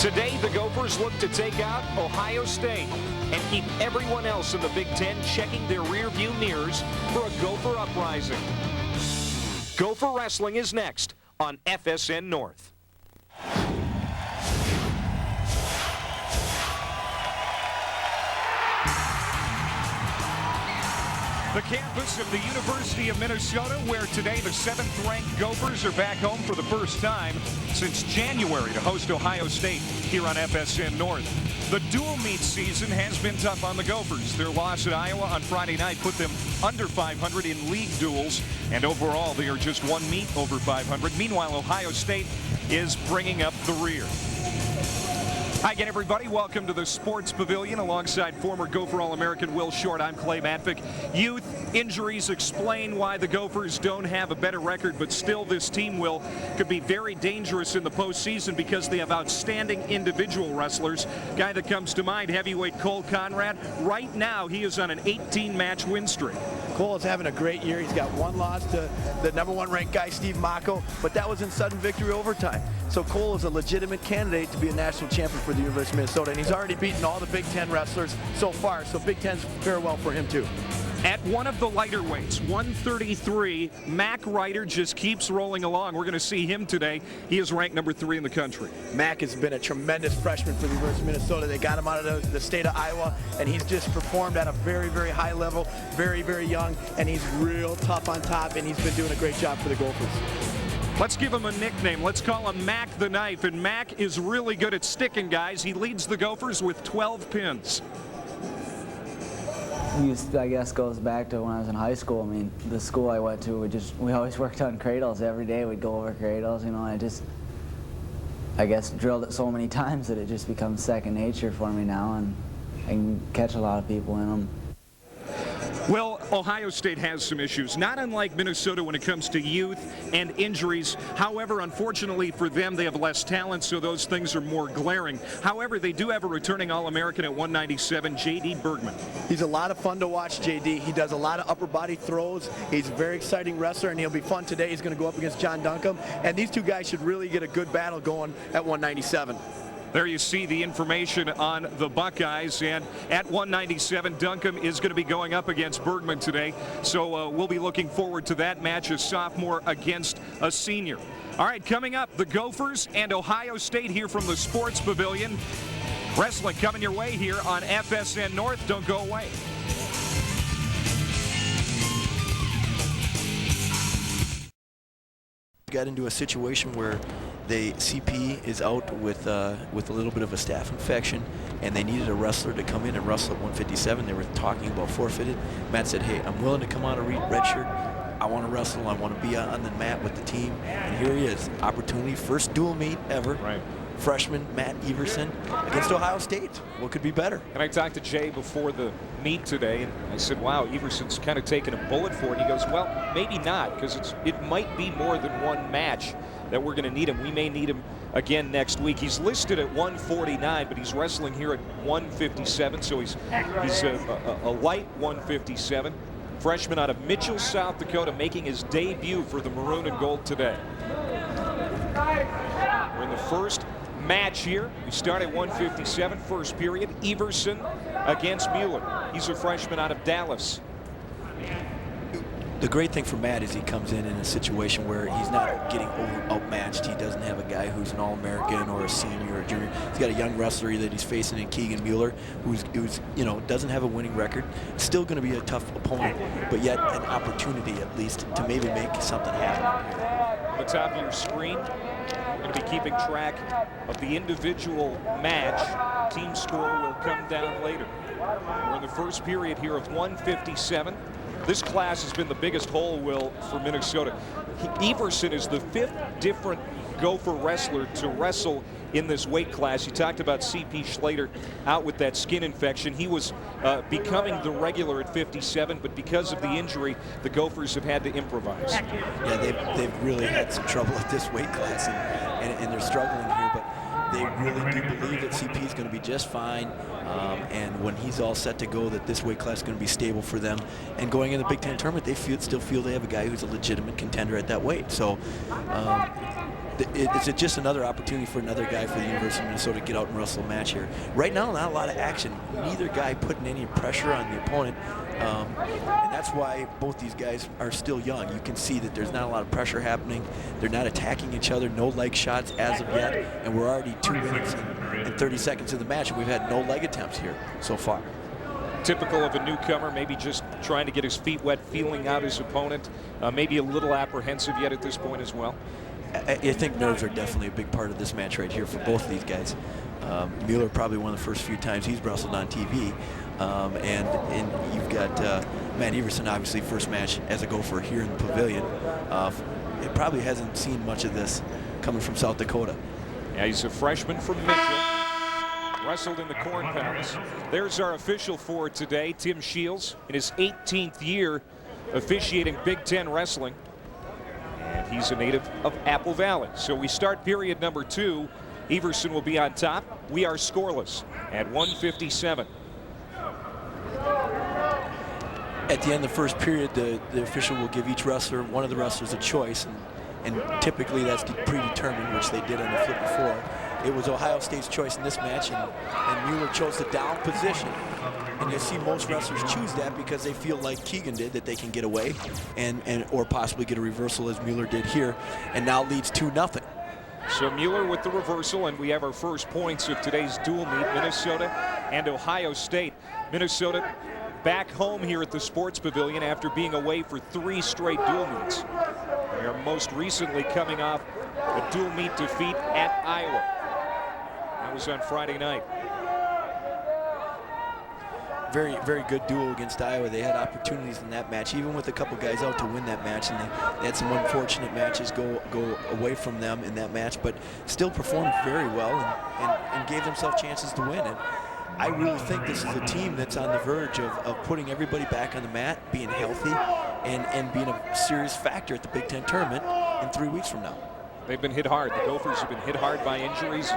Today, the Gophers look to take out Ohio State and keep everyone else in the Big Ten checking their rearview mirrors for a Gopher uprising. Gopher Wrestling is next on FSN North. The campus of the University of Minnesota, where today the 7th-ranked Gophers are back home for the first time since January to host Ohio State here on FSN North. The dual meet season has been tough on the Gophers. Their loss at Iowa on Friday night put them under 500 in league duels, and overall they are just one meet over 500. Meanwhile, Ohio State is bringing up the rear. Hi again, everybody. Welcome to the Sports Pavilion alongside former Gopher All-American Will Short. I'm Clay Matvick. Youth injuries explain why the Gophers don't have a better record, but still this team could be very dangerous in the postseason because they have outstanding individual wrestlers. Guy that comes to mind, heavyweight Konrad. Right now, he is on an 18-match win streak. Cole is having a great year. He's got one loss to the #1 ranked guy, Steve Mocco, but that was in sudden victory overtime. So Cole is a legitimate candidate to be a national champion for the University of Minnesota, and he's already beaten all the Big Ten wrestlers so far, so Big Ten's farewell for him too. At one of the lighter weights, 133, Mack Reiter just keeps rolling along. We're going to see him today. He is ranked #3 in the country. Mack has been a tremendous freshman for the University of Minnesota. They got him out of the state of Iowa, and he's just performed at a very, very high level, very, very young, and he's real tough on top, and he's been doing a great job for the Gophers. Let's give him a nickname. Let's call him Mack the Knife, and Mack is really good at sticking guys. He leads the Gophers with 12 pins. I guess goes back to when I was in high school. I mean, the school I went to, we always worked on cradles every day. We'd go over cradles, you know. I guess drilled it so many times that it just becomes second nature for me now, and I can catch a lot of people in them. Well, Ohio State has some issues, not unlike Minnesota when it comes to youth and injuries. However, unfortunately for them, they have less talent, so those things are more glaring. However, they do have a returning All-American at 197, JD Bergman. He's a lot of fun to watch, JD. He does a lot of upper body throws. He's a very exciting wrestler, and he'll be fun today. He's going to go up against Jon Duncombe, and these two guys should really get a good battle going at 197. There you see the information on the Buckeyes, and at 197, Duncombe is going to be going up against Bergman today, so we'll be looking forward to that match, a sophomore against a senior. All right, coming up, the Gophers and Ohio State here from the Sports Pavilion. Wrestling coming your way here on FSN North. Don't go away. Got into a situation where CP is out with a little bit of a staph infection, and they needed a wrestler to come in and wrestle at 157. They were talking about forfeited. Matt said, hey, I'm willing to come out of red shirt. I want to wrestle. I want to be on the mat with the team. And here he is. Opportunity, first dual meet ever. Right. Freshman Matt Everson against Ohio State. What could be better? And I talked to Jay before the meet today, and I said, wow, Everson's kind of taking a bullet for it. He goes, well, maybe not, because it might be more than one match that we're going to need him. We may need him again next week. He's listed at 149, but he's wrestling here at 157, so he's a light 157. Freshman out of Mitchell, South Dakota, making his debut for the Maroon and Gold today. We're in the first match here. We start at 157, first period. Everson against Mueller. He's a freshman out of Dallas. The great thing for Matt is he comes in a situation where he's not getting outmatched. He doesn't have a guy who's an All-American or a senior or a junior. He's got a young wrestler that he's facing in Keegan Mueller, who's doesn't have a winning record. Still going to be a tough opponent, but yet an opportunity at least to maybe make something happen. On the top of your screen, we're going to be keeping track of the individual match. Team score will come down later. We're in the first period here of 157. This class has been the biggest hole, Will, for Minnesota. Everson is the 5th different Gopher wrestler to wrestle in this weight class. You talked about C.P. Schlater out with that skin infection. He was becoming the regular at 57, but because of the injury, the Gophers have had to improvise. Yeah, they've really had some trouble at this weight class, and they're struggling here, but they really do believe that CP is going to be just fine, and when he's all set to go, that this weight class is going to be stable for them. And going in the Big Ten tournament, they still feel they have a guy who's a legitimate contender at that weight. So it's just another opportunity for another guy for the University of Minnesota to get out and wrestle a match here. Right now, not a lot of action. Neither guy putting any pressure on the opponent. And that's why both these guys are still young. You can see that there's not a lot of pressure happening. They're not attacking each other, no leg shots as of yet. And we're already 2 minutes and 30 seconds in the match, and we've had no leg attempts here so far. Typical of a newcomer, maybe just trying to get his feet wet, feeling out his opponent, maybe a little apprehensive yet at this point as well. I think nerves are definitely a big part of this match right here for both of these guys. Mueller probably one of the first few times he's wrestled on TV. And you've got Matt Everson, obviously first match as a gopher here in the pavilion. It probably hasn't seen much of this coming from South Dakota. Yeah, he's a freshman from Mitchell. Wrestled in the Corn Palace. There's our official for today, Tim Shields, in his 18th year officiating Big Ten wrestling. And he's a native of Apple Valley. So we start period number 2. Everson will be on top. We are scoreless at 1:57. At the end of the first period, the official will give each wrestler, one of the wrestlers, a choice. And typically that's predetermined, which they did on the flip before. It was Ohio State's choice in this match, and Mueller chose the down position. And you see most wrestlers choose that because they feel like Keegan did, that they can get away or possibly get a reversal as Mueller did here, and now leads 2-0. So Mueller with the reversal, and we have our first points of today's dual meet, Minnesota and Ohio State. Minnesota back home here at the Sports Pavilion after being away for 3 straight dual meets. They are most recently coming off a dual meet defeat at Iowa. That was on Friday night. Very, very good duel against Iowa. They had opportunities in that match, even with a couple guys out to win that match, and they had some unfortunate matches go away from them in that match, but still performed very well and gave themselves chances to win. And I really think this is a team that's on the verge of putting everybody back on the mat, being healthy, and being a serious factor at the Big Ten tournament in 3 weeks from now. They've been hit hard. The Gophers have been hit hard by injuries.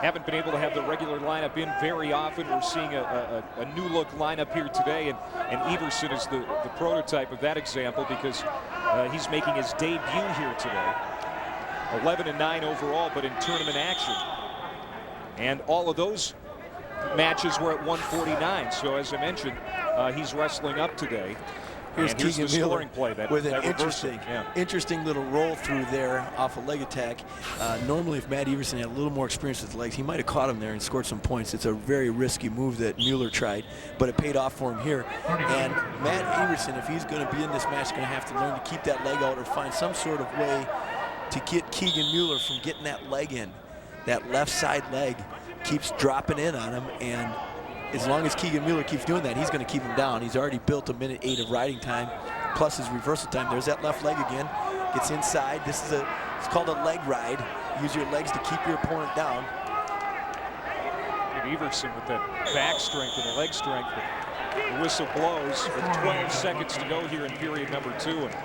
Haven't been able to have the regular lineup in very often. We're seeing a new look lineup here today, and Everson is the prototype of that example because he's making his debut here today. 11-9 overall, but in tournament action. And all of those matches were at 149. So as I mentioned, he's wrestling up today. Here's Keegan the scoring play with an interesting little roll through there off a leg attack. Normally, if Matt Everson had a little more experience with legs, he might have caught him there and scored some points. It's a very risky move that Mueller tried, but it paid off for him here. And Matt Everson, if he's going to be in this match, is going to have to learn to keep that leg out or find some sort of way to get Keegan Mueller from getting that leg in. That left side leg keeps dropping in on him, and as long as Keegan Mueller keeps doing that, he's going to keep him down. He's already built 1:08 of riding time, plus his reversal time. There's that left leg again. Gets inside. It's called a leg ride. Use your legs to keep your opponent down. And Everson with that back strength and the leg strength. The whistle blows with 12 seconds to go here in period number 2. And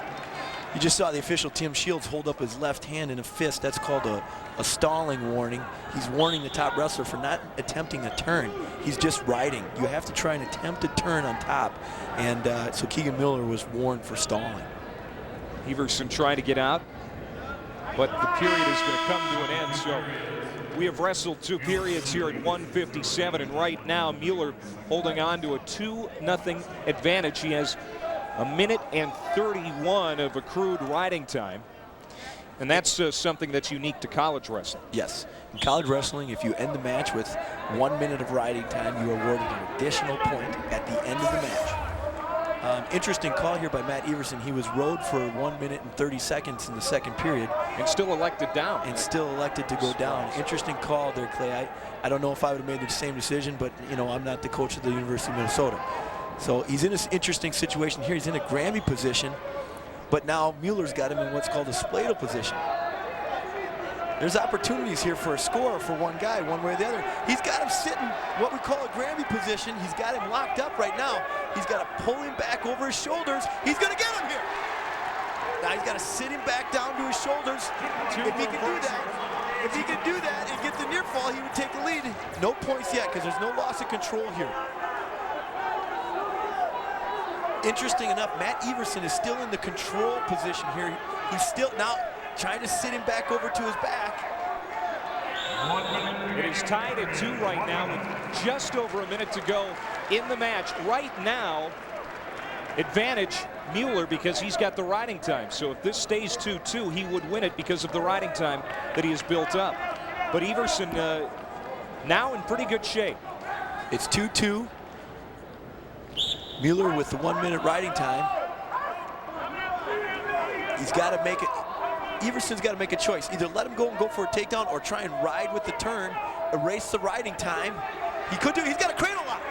you just saw the official, Tim Shields, hold up his left hand in a fist. That's called a stalling warning. He's warning the top wrestler for not attempting a turn. He's just riding. You have to try and attempt a turn on top. And so Keegan Mueller was warned for stalling. Everson trying to get out, but the period is going to come to an end. So we have wrestled 2 periods here at 1:57, and right now Mueller holding on to a 2-0 advantage. He has 1:31 of accrued riding time. And that's something that's unique to college wrestling. Yes. In college wrestling, if you end the match with 1 minute of riding time, you are awarded an additional point at the end of the match. Interesting call here by Matt Everson. He was rode for 1 minute and 30 seconds in the second period. And still elected down. And still elected to go down. Interesting call there, Clay. I don't know if I would have made the same decision, but, you know, I'm not the coach of the University of Minnesota. So he's in this interesting situation here. He's in a Grammy position, but now Mueller's got him in what's called a spladle position. There's opportunities here for a score for one guy, one way or the other. He's got him sitting what we call a Grammy position. He's got him locked up right now. He's got to pull him back over his shoulders. He's going to get him here. Now he's got to sit him back down to his shoulders. If he can do that and get the near fall, he would take the lead. No points yet because there's no loss of control here. Interesting enough, Matt Everson is still in the control position here. He's still, now trying to sit him back over to his back. It is tied at 2 right now with just over a minute to go in the match. Right now, advantage Mueller because he's got the riding time. So if this stays 2-2, he would win it because of the riding time that he has built up. But Everson now in pretty good shape. It's 2-2. Mueller with the 1 minute riding time. He's got to make it. Everson's got to make a choice. Either let him go and go for a takedown or try and ride with the turn, erase the riding time. He could do, he's got a cradle lock.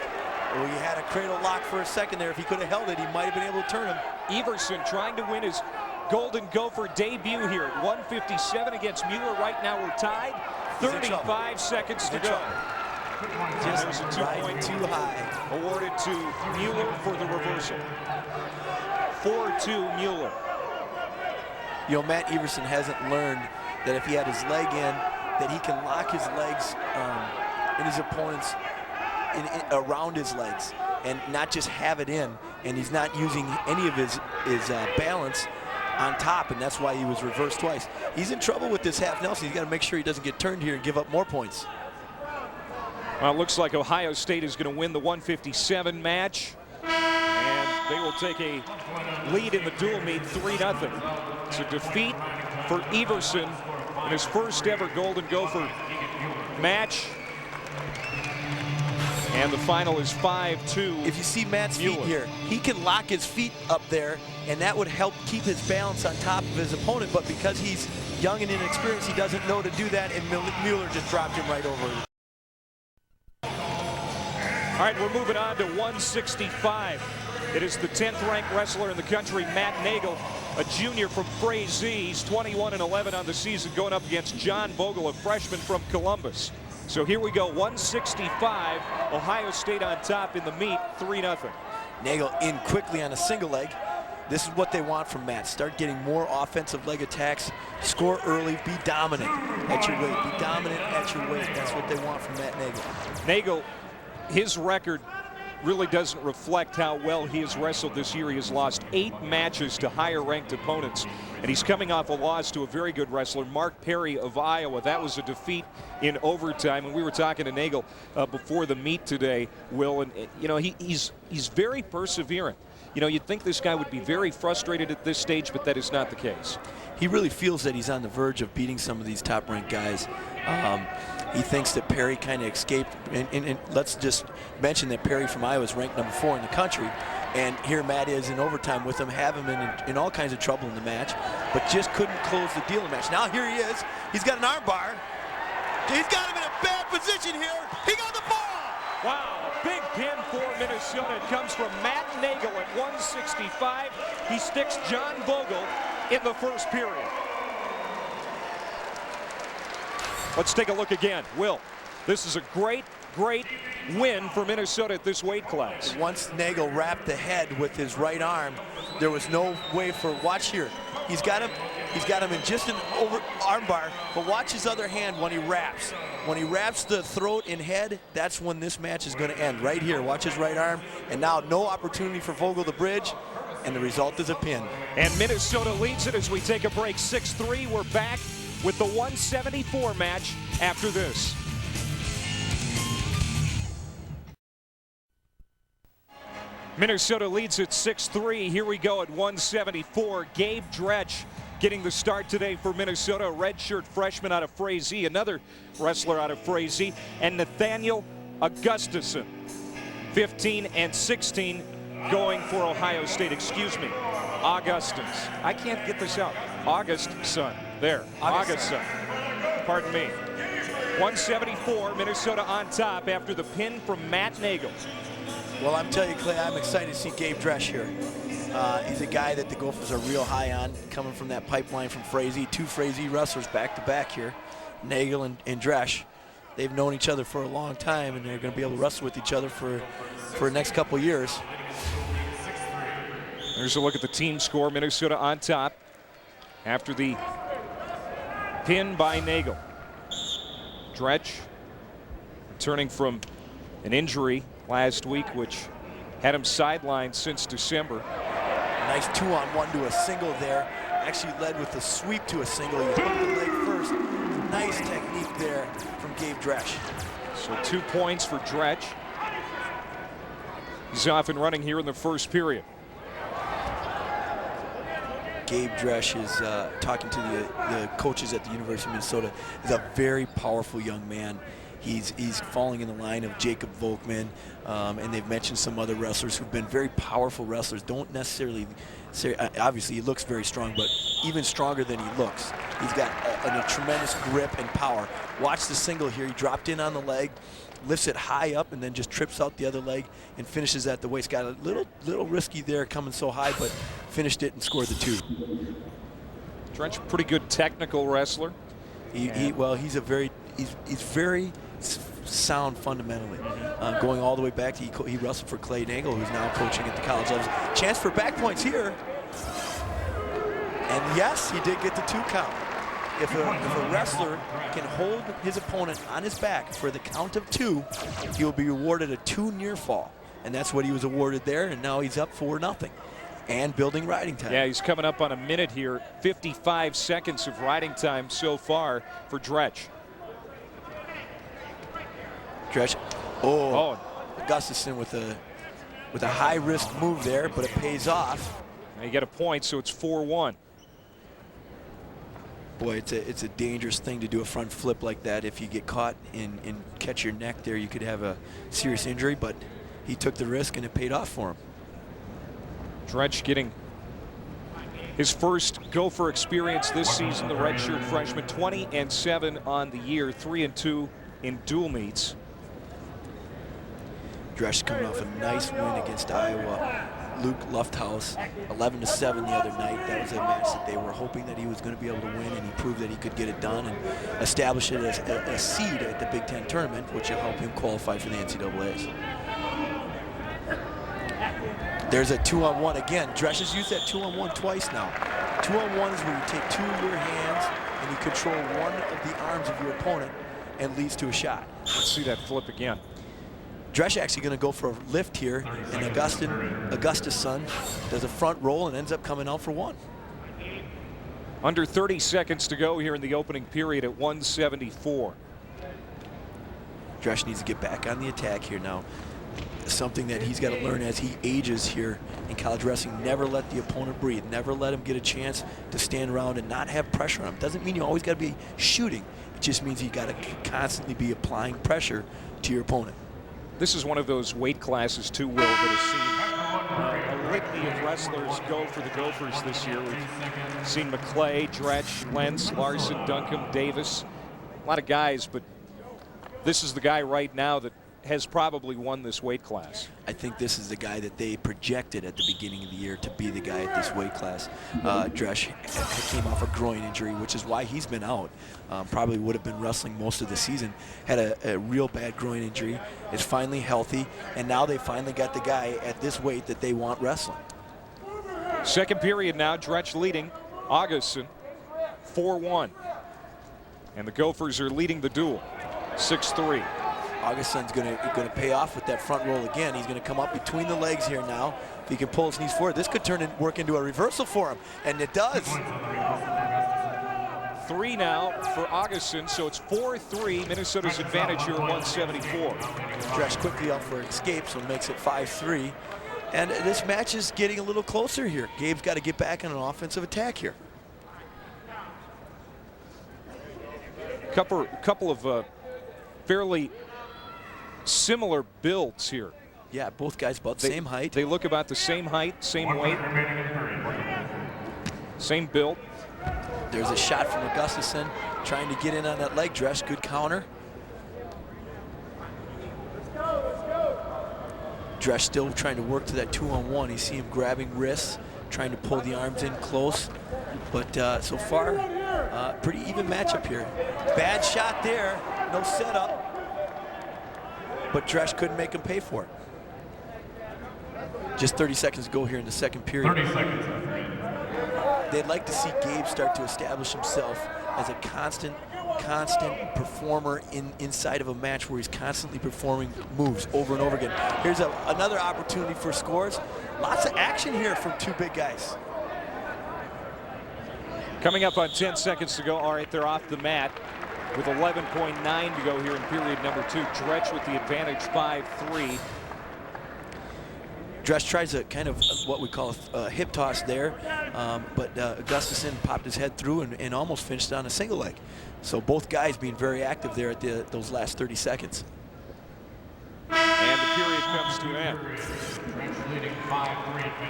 Oh, he had a cradle lock for a second there. If he could have held it, he might have been able to turn him. Everson trying to win his Golden Gopher debut here at 157 against Mueller. Right now we're tied. 35 seconds to go. Just there's a 2-point too high. Awarded to Mueller for the reversal. 4-2 Mueller. You know, Matt Everson hasn't learned that if he had his leg in, that he can lock his legs in his opponent's around his legs and not just have it in. And he's not using any of his balance on top, and that's why he was reversed twice. He's in trouble with this half Nelson. He's got to make sure he doesn't get turned here and give up more points. Well, it looks like Ohio State is going to win the 157 match, and they will take a lead in the dual meet 3-0. It's a defeat for Everson in his first ever Golden Gopher match. And the final is 5-2. If you see Matt's Mueller. feet here, he can lock his feet up there, and that would help keep his balance on top of his opponent. But because he's young and inexperienced, he doesn't know to do that, and Mueller just dropped him right over. All right, we're moving on to 165. It is the 10th ranked wrestler in the country, Matt Nagel, a junior from Frazee. He's 21-11 on the season, going up against Jon Vogel, a freshman from Columbus. So here we go, 165, Ohio State on top in the meet, 3-0. Nagel in quickly on a single leg. This is what they want from Matt. Start getting more offensive leg attacks, score early, be dominant at your weight. Be dominant at your weight. That's what they want from Matt Nagel. Nagel, his record really doesn't reflect how well he has wrestled this year. He has lost 8 matches to higher ranked opponents, and he's coming off a loss to a very good wrestler, Mark Perry of Iowa. That was a defeat in overtime, and we were talking to Nagel before the meet today, Will, and you know, he's very perseverant. You know, you'd think this guy would be very frustrated at this stage, but that is not the case. He really feels that he's on the verge of beating some of these top-ranked guys. He thinks that Perry kind of escaped, and let's just mention that Perry from Iowa is ranked number 4 in the country, and here Matt is in overtime with him, have him in all kinds of trouble in the match, but just couldn't close the deal in the match. Now here he is. He's got an arm bar. He's got him in a bad position here. He got the ball. Wow, big pin for Minnesota. It comes from Matt Nagel at 165. He sticks Jon Vogel in the first period. Let's take a look again. Will, this is a great win for Minnesota at this weight class. Once Nagel wrapped the head with his right arm, there was no way for, watch here. He's got him in just an over arm bar, but watch his other hand when he wraps. When he wraps the throat and head, that's when this match is going to end. Right here, watch his right arm, and now no opportunity for Vogel to bridge, and the result is a pin. And Minnesota leads it as we take a break, 6-3. We're back with the 174 match after this. Minnesota leads at 6-3. Here we go at 174. Gabe Dretsch getting the start today for Minnesota, a redshirt freshman out of Frazee, another wrestler out of Frazee, and Nathaniel Augustson, 15 and 16, going for Ohio State. Excuse me, Augustons. I can't get this out. Augustson. There, Augustson. Pardon me. 174, Minnesota on top after the pin from Matt Nagel. Well, I'm telling you, Clay, I'm excited to see Gabe Dretsch here. He's a guy that the Gophers are real high on, coming from that pipeline from Frazee. 2 Frazee wrestlers back-to-back here, Nagel and Dretsch. They've known each other for a long time, and they're going to be able to wrestle with each other for the next couple of years. There's a look at the team score. Minnesota on top after the pin by Nagel. Dretsch returning from an injury last week, which had him sidelined since December. Nice 2-on-1 to a single there. actually led with a sweep to a single. He hooked the leg first. Nice technique there from Gabe Dretsch. So 2 points for Dretsch. He's off and running here in the first period. Gabe Dretsch is talking to the coaches at the University of Minnesota. He's a very powerful young man. He's falling in the line of Jacob Volkman, and they've mentioned some other wrestlers who've been very powerful wrestlers. Don't necessarily say, obviously he looks very strong, but even stronger than he looks. He's got a tremendous grip and power. Watch the single here. He dropped in on the leg, lifts it high up, and then just trips out the other leg and finishes at the waist. Got a little risky there coming so high, but finished it and scored the 2. Dretsch, pretty good technical wrestler. He's very sound fundamentally. Going all the way back, he wrestled for Clay Nagel, who's now coaching at the college levels. Chance for back points here. And yes, he did get the 2 count. If a wrestler can hold his opponent on his back for the count of 2, he will be awarded a 2 near fall. And that's what he was awarded there, and now he's up 4-0. And building riding time. Yeah, he's coming up on a minute here. 55 seconds of riding time so far for Dretsch. Dretsch. Oh. Augustson with a high risk move there, but it pays off. Now you get a point, so it's 4-1. Boy, it's a dangerous thing to do a front flip like that. If you get caught and catch your neck there, you could have a serious injury, but he took the risk and it paid off for him. Dretsch getting his first Gopher experience this season, the redshirt freshman. 20-7 on the year, 3-2 in dual meets. Dretsch coming off a nice win against Iowa. Luke Lufthaus, 11-7 the other night. That was a match that they were hoping that he was going to be able to win, and he proved that he could get it done and establish it as a seed at the Big Ten tournament, which will help him qualify for the NCAAs. There's a 2-on-1 again. Dretsch has used that 2-on-1 twice now. 2-on-1 is where you take 2 of your hands and you control one of the arms of your opponent and leads to a shot. Let's see that flip again. Dretsch actually going to go for a lift here, and Augustson does a front roll and ends up coming out for 1. Under 30 seconds to go here in the opening period at 174. Dretsch needs to get back on the attack here now. Something that he's got to learn as he ages here in college wrestling. Never let the opponent breathe. Never let him get a chance to stand around and not have pressure on him. Doesn't mean you always got to be shooting. It just means you got to constantly be applying pressure to your opponent. This is one of those weight classes, too, Will, that has seen a litany of wrestlers go for the Gophers this year. We've seen McClay, Dretsch, Lentz, Larson, Duncombe, Davis. A lot of guys, but this is the guy right now that has probably won this weight class. I think this is the guy that they projected at the beginning of the year to be the guy at this weight class. Dretsch came off a groin injury, which is why he's been out. Probably would have been wrestling most of the season. Had a real bad groin injury. Is finally healthy, and now they finally got the guy at this weight that they want wrestling. Second period now, Dretsch leading Augustson 4-1. And the Gophers are leading the duel 6-3. Augustson's going to pay off with that front roll again. He's going to come up between the legs here now. If he can pull his knees forward, this could work into a reversal for him, and it does. 3 now for Augustson, so it's 4-3. Minnesota's advantage here at 174. Dretsch quickly up for escape, so it makes it 5-3. And this match is getting a little closer here. Gabe's got to get back on an offensive attack here. Couple of fairly similar builds here. Yeah, both guys about the same height. They look about the same height, same weight, same build. There's a shot from Augustson trying to get in on that leg. Dretsch, good counter. Dretsch still trying to work to that 2-on-1. You see him grabbing wrists, trying to pull the arms in close. But so far, pretty even matchup here. Bad shot there, no setup. But Dretsch couldn't make him pay for it. Just 30 seconds to go here in the second period. 30 seconds. They'd like to see Gabe start to establish himself as a constant performer inside of a match where he's constantly performing moves over and over again. Here's another opportunity for scores. Lots of action here from 2 big guys. Coming up on 10 seconds to go. All right, they're off the mat with 11.9 to go here in period number 2. Dretsch with the advantage, 5-3. Dretsch tries a kind of what we call a hip toss there, but Augustson popped his head through and almost finished on a single leg. So both guys being very active there at those last 30 seconds. And the period comes to an end.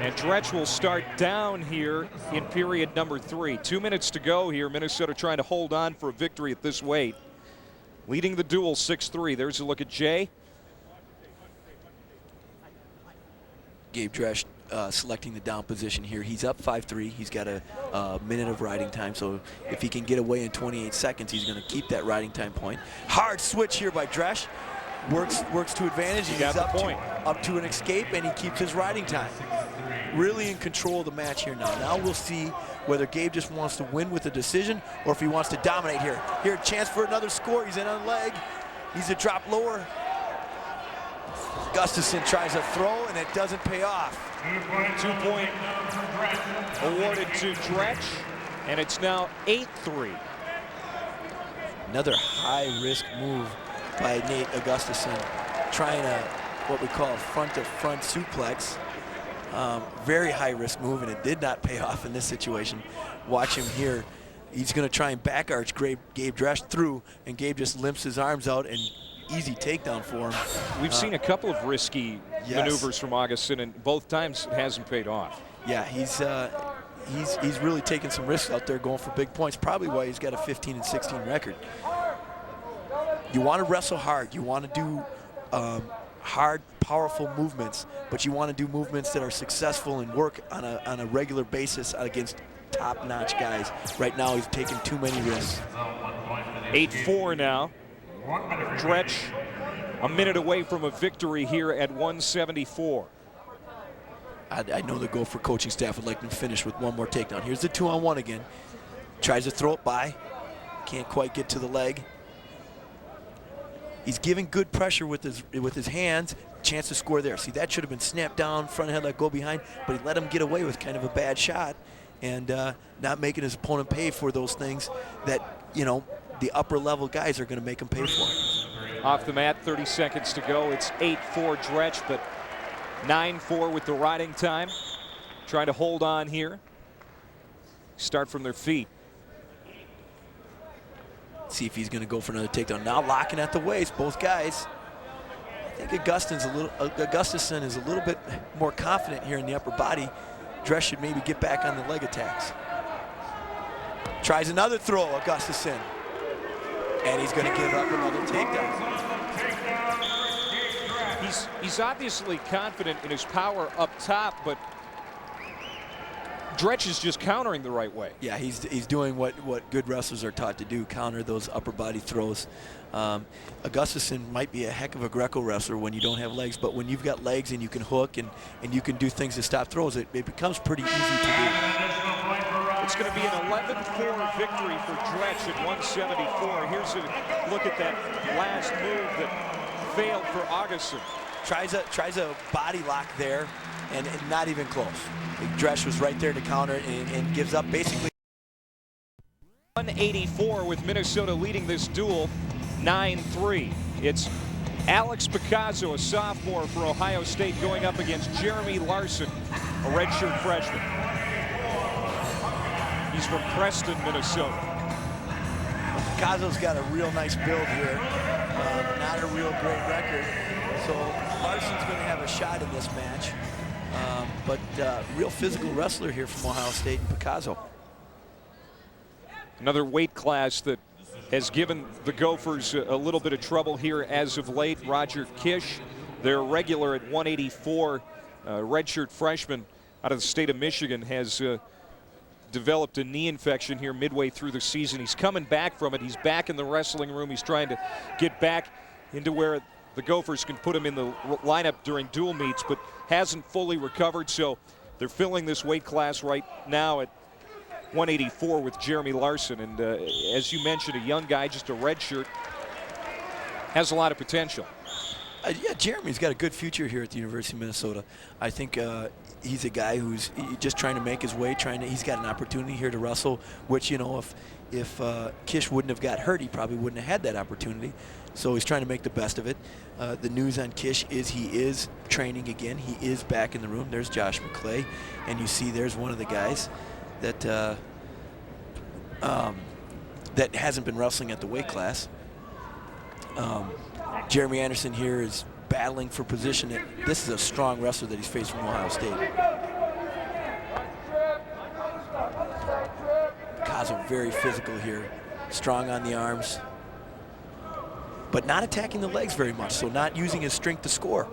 And Dretsch will start down here in period number 3. 2 minutes to go here. Minnesota trying to hold on for a victory at this weight. Leading the duel 6-3. There's a look at Jay. Gabe Dretsch selecting the down position here. He's up 5-3. He's got a minute of riding time, so if he can get away in 28 seconds, he's going to keep that riding time point. Hard switch here by Dretsch. Works to advantage. He's up to an escape, and he keeps his riding time. Really in control of the match here now. Now we'll see whether Gabe just wants to win with a decision or if he wants to dominate here. Here, chance for another score. He's in on leg. He's a drop lower. Augustson tries a throw, and it doesn't pay off. 2-point awarded to Dretsch, and it's now 8-3. Another high-risk move by Nate Augustson, trying what we call a front-to-front suplex. Very high-risk move, and it did not pay off in this situation. Watch him here. He's going to try and back arch Gabe Dretsch through, and Gabe just limps his arms out, and easy takedown for him. We've seen a couple of risky maneuvers from Augustson, and both times it hasn't paid off. Yeah, he's really taking some risks out there, going for big points. Probably why he's got a 15-16 record. You want to wrestle hard. You want to do hard, powerful movements, but you want to do movements that are successful and work on a regular basis against top-notch guys. Right now, he's taking too many risks. 8-4 now. Dretsch a minute away from a victory here at 174. I know the Gopher coaching staff would like him to finish with one more takedown. Here's the 2-on-1 again. Tries to throw it by. Can't quite get to the leg. He's giving good pressure with his hands. Chance to score there. See, that should have been snapped down, front head let go behind, but he let him get away with kind of a bad shot and not making his opponent pay for those things that, you know, the upper level guys are going to make him pay for. Off the mat, 30 seconds to go. It's 8-4 Dretsch, but 9-4 with the riding time. Trying to hold on here. Start from their feet. See if he's going to go for another takedown. Now locking at the waist, both guys. I think Augustson is a little bit more confident here in the upper body. Dretsch should maybe get back on the leg attacks. Tries another throw, Augustson. And he's going to give up another takedown. He's obviously confident in his power up top, but Dretsch is just countering the right way. Yeah, he's doing what good wrestlers are taught to do, counter those upper body throws. Augustson might be a heck of a Greco wrestler when you don't have legs, but when you've got legs and you can hook and you can do things to stop throws, it becomes pretty easy to do. It's going to be an 11-4 victory for Dretsch at 174. Here's a look at that last move that failed for Augustson. Tries a body lock there, and not even close. Dretsch was right there to counter and gives up basically. 184 with Minnesota leading this duel 9-3. It's Alex Picazo, a sophomore for Ohio State, going up against Jeremy Larson, a redshirt freshman. He's from Preston, Minnesota. Picazo's got a real nice build here, not a real great record. So Larson's going to have a shot in this match, but real physical wrestler here from Ohio State, Picazo. Another weight class that has given the Gophers a little bit of trouble here as of late. Roger Kish, their regular at 184, redshirt freshman out of the state of Michigan, has developed a knee infection here midway through the season. He's coming back from it. He's back in the wrestling room. He's trying to get back into where the Gophers can put him in the lineup during dual meets, but hasn't fully recovered, so they're filling this weight class right now at 184 with Jeremy Larson. And as you mentioned, a young guy, just a red shirt, has a lot of potential. Yeah, Jeremy's got a good future here at the University of Minnesota. I think he's a guy who's just trying to make his way. He's got an opportunity here to wrestle, which, you know, if Kish wouldn't have got hurt, he probably wouldn't have had that opportunity. So he's trying to make the best of it. The news on Kish is he is training again. He is back in the room. There's Josh McClay, and you see there's one of the guys that that hasn't been wrestling at the weight class. Jeremy Anderson here is battling for position. This is a strong wrestler that he's faced from Ohio State. Picazo very physical here, strong on the arms, but not attacking the legs very much, so not using his strength to score.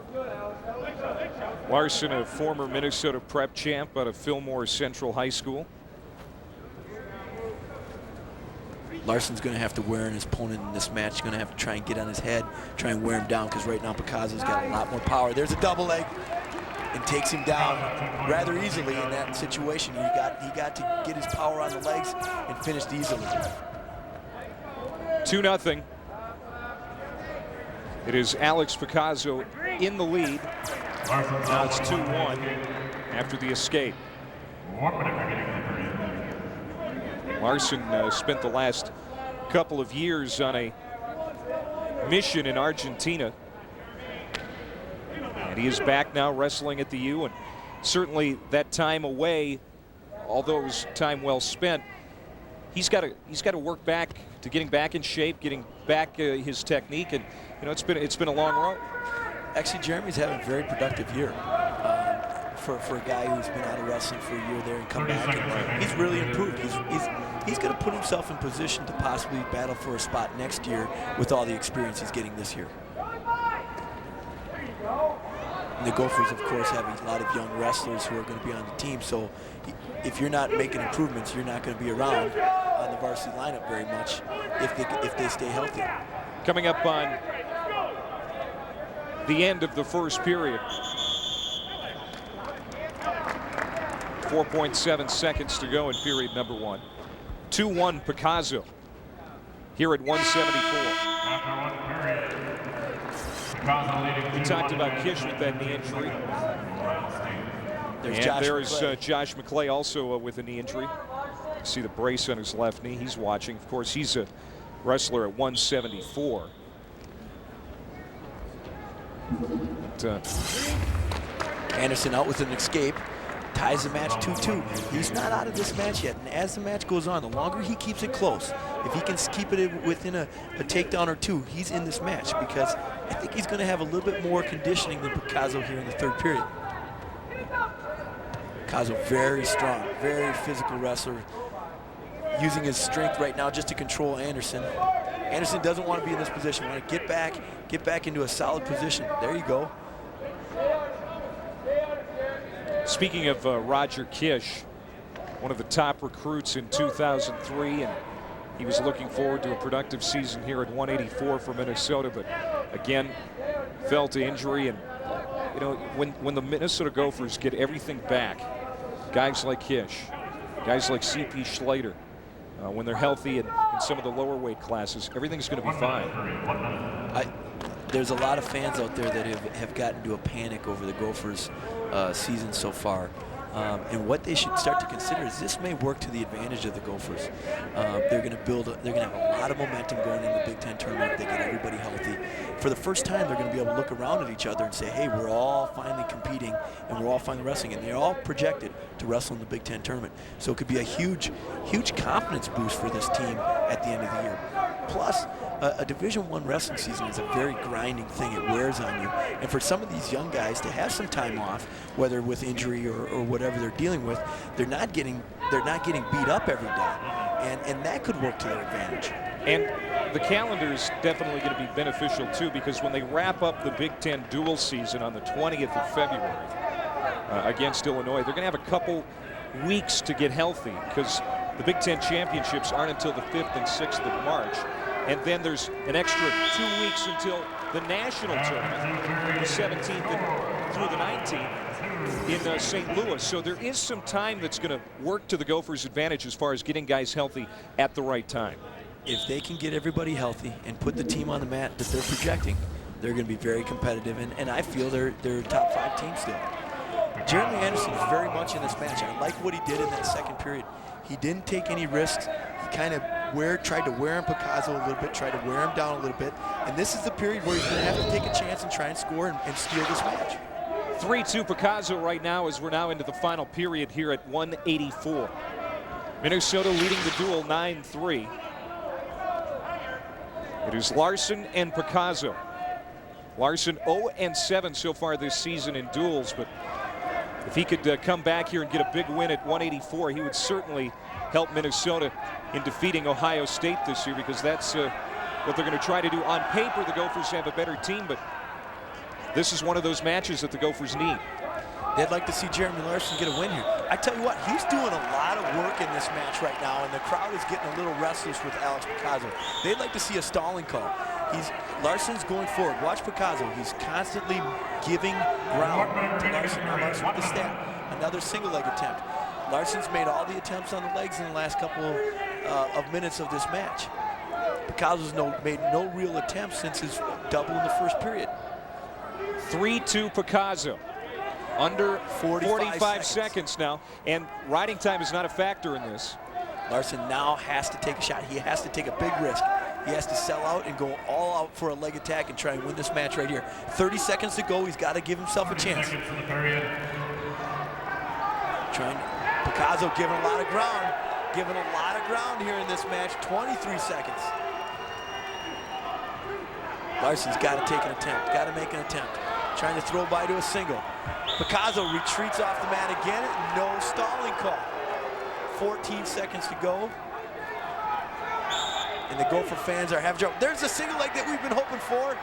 Larson, a former Minnesota prep champ out of Fillmore Central High School. Larson's going to have to wear in his opponent in this match. He's going to have to try and get on his head, try and wear him down, because right now Picazo's got a lot more power. There's a double leg and takes him down rather easily in that situation. He got to get his power on the legs and finished easily. 2-0. It is Alex Picazo in the lead. Now it's 2-1 after the escape. Larson spent the last couple of years on a mission in Argentina, and he is back now wrestling at the U. And certainly that time away, although it was time well spent, he's got to work back to getting back in shape, getting back his technique, and you know it's been a long road. Actually, Jeremy's having a very productive year. For a guy who's been out of wrestling for a year there and come back, and he's really improved. He's going to put himself in position to possibly battle for a spot next year with all the experience he's getting this year. And the Gophers, of course, have a lot of young wrestlers who are going to be on the team. So if you're not making improvements, you're not going to be around on the varsity lineup very much if they stay healthy. Coming up on the end of the first period. 4.7 seconds to go in period number 1. 2-1 Picazo here at 174. We talked about Kish with that knee injury. There's Josh McClay also with a knee injury. You see the brace on his left knee. He's watching. Of course, he's a wrestler at 174. Anderson out with an escape. Ties the match 2-2. He's not out of this match yet, and as the match goes on, the longer he keeps it close, if he can keep it within a takedown or two, he's in this match, because I think he's going to have a little bit more conditioning than Picazo here in the third period. Picazo very strong, very physical wrestler, using his strength right now just to control Anderson. Anderson doesn't want to be in this position. Want to get back into a solid position. There you go. Speaking of Roger Kish, one of the top recruits in 2003, and he was looking forward to a productive season here at 184 for Minnesota, but again fell to injury. And you know, when the Minnesota Gophers get everything back, guys like Kish, guys like C.P. Schlater, when they're healthy and in some of the lower weight classes, everything's going to be fine. There's a lot of fans out there that have gotten to a panic over the Gophers' season so far. And what they should start to consider is this may work to the advantage of the Gophers. They're going to have a lot of momentum going in the Big Ten tournament if they get everybody healthy. For the first time, they're going to be able to look around at each other and say, hey, we're all finally competing and we're all finally wrestling. And they're all projected to wrestle in the Big Ten tournament. So it could be a huge, huge confidence boost for this team at the end of the year. Plus, a Division I wrestling season is a very grinding thing. It wears on you. And for some of these young guys to have some time off, whether with injury or whatever they're dealing with, they're not getting beat up every day. And that could work to their advantage. And the calendar is definitely going to be beneficial too, because when they wrap up the Big Ten dual season on the 20th of February against Illinois, they're going to have a couple weeks to get healthy, because the Big Ten championships aren't until the 5th and 6th of March. And then there's an extra 2 weeks until the national tournament, the 17th through the 19th in St. Louis. So there is some time that's going to work to the Gophers' advantage as far as getting guys healthy at the right time. If they can get everybody healthy and put the team on the mat that they're projecting, They're going to be very competitive, and I feel they're a top 5 team still. Jeremy Anderson is very much in this match. I like what he did in that second period. He didn't take any risks. He kind of tried to wear him Picazo a little bit, tried to wear him down a little bit. And this is the period where he's going to have to take a chance and try and score and steal this match. 3-2 Picazo right now as we're now into the final period here at 184. Minnesota leading the duel 9-3. It is Larson and Picazo. Larson 0-7 so far this season in duels, but if he could come back here and get a big win at 184, he would certainly help Minnesota in defeating Ohio State this year, because that's what they're going to try to do. On paper, the Gophers have a better team, but this is one of those matches that the Gophers need. They'd like to see Jeremy Larson get a win here. I tell you what, he's doing a lot of work in this match right now, and the crowd is getting a little restless with Alex Picazo. They'd like to see a stalling call. Larson's going forward. Watch Picazo. He's constantly giving ground to Larson. Now Larson with the stat. Another single leg attempt. Larson's made all the attempts on the legs in the last couple of minutes of this match. Picazo's made no real attempts since his double in the first period. 3-2 Picazo. Under 45 seconds now, and riding time is not a factor in this. Larson now has to take a shot. He has to take a big risk. He has to sell out and go all out for a leg attack and try and win this match right here. 30 seconds to go. He's got to give himself a chance. Picazo giving a lot of ground. Giving a lot of ground here in this match. 23 seconds. Larson's got to take an attempt. Got to make an attempt. Trying to throw by to a single. Picazo retreats off the mat again. No stalling call. 14 seconds to go. And the Gopher fans are having trouble. There's a single leg that we've been hoping for.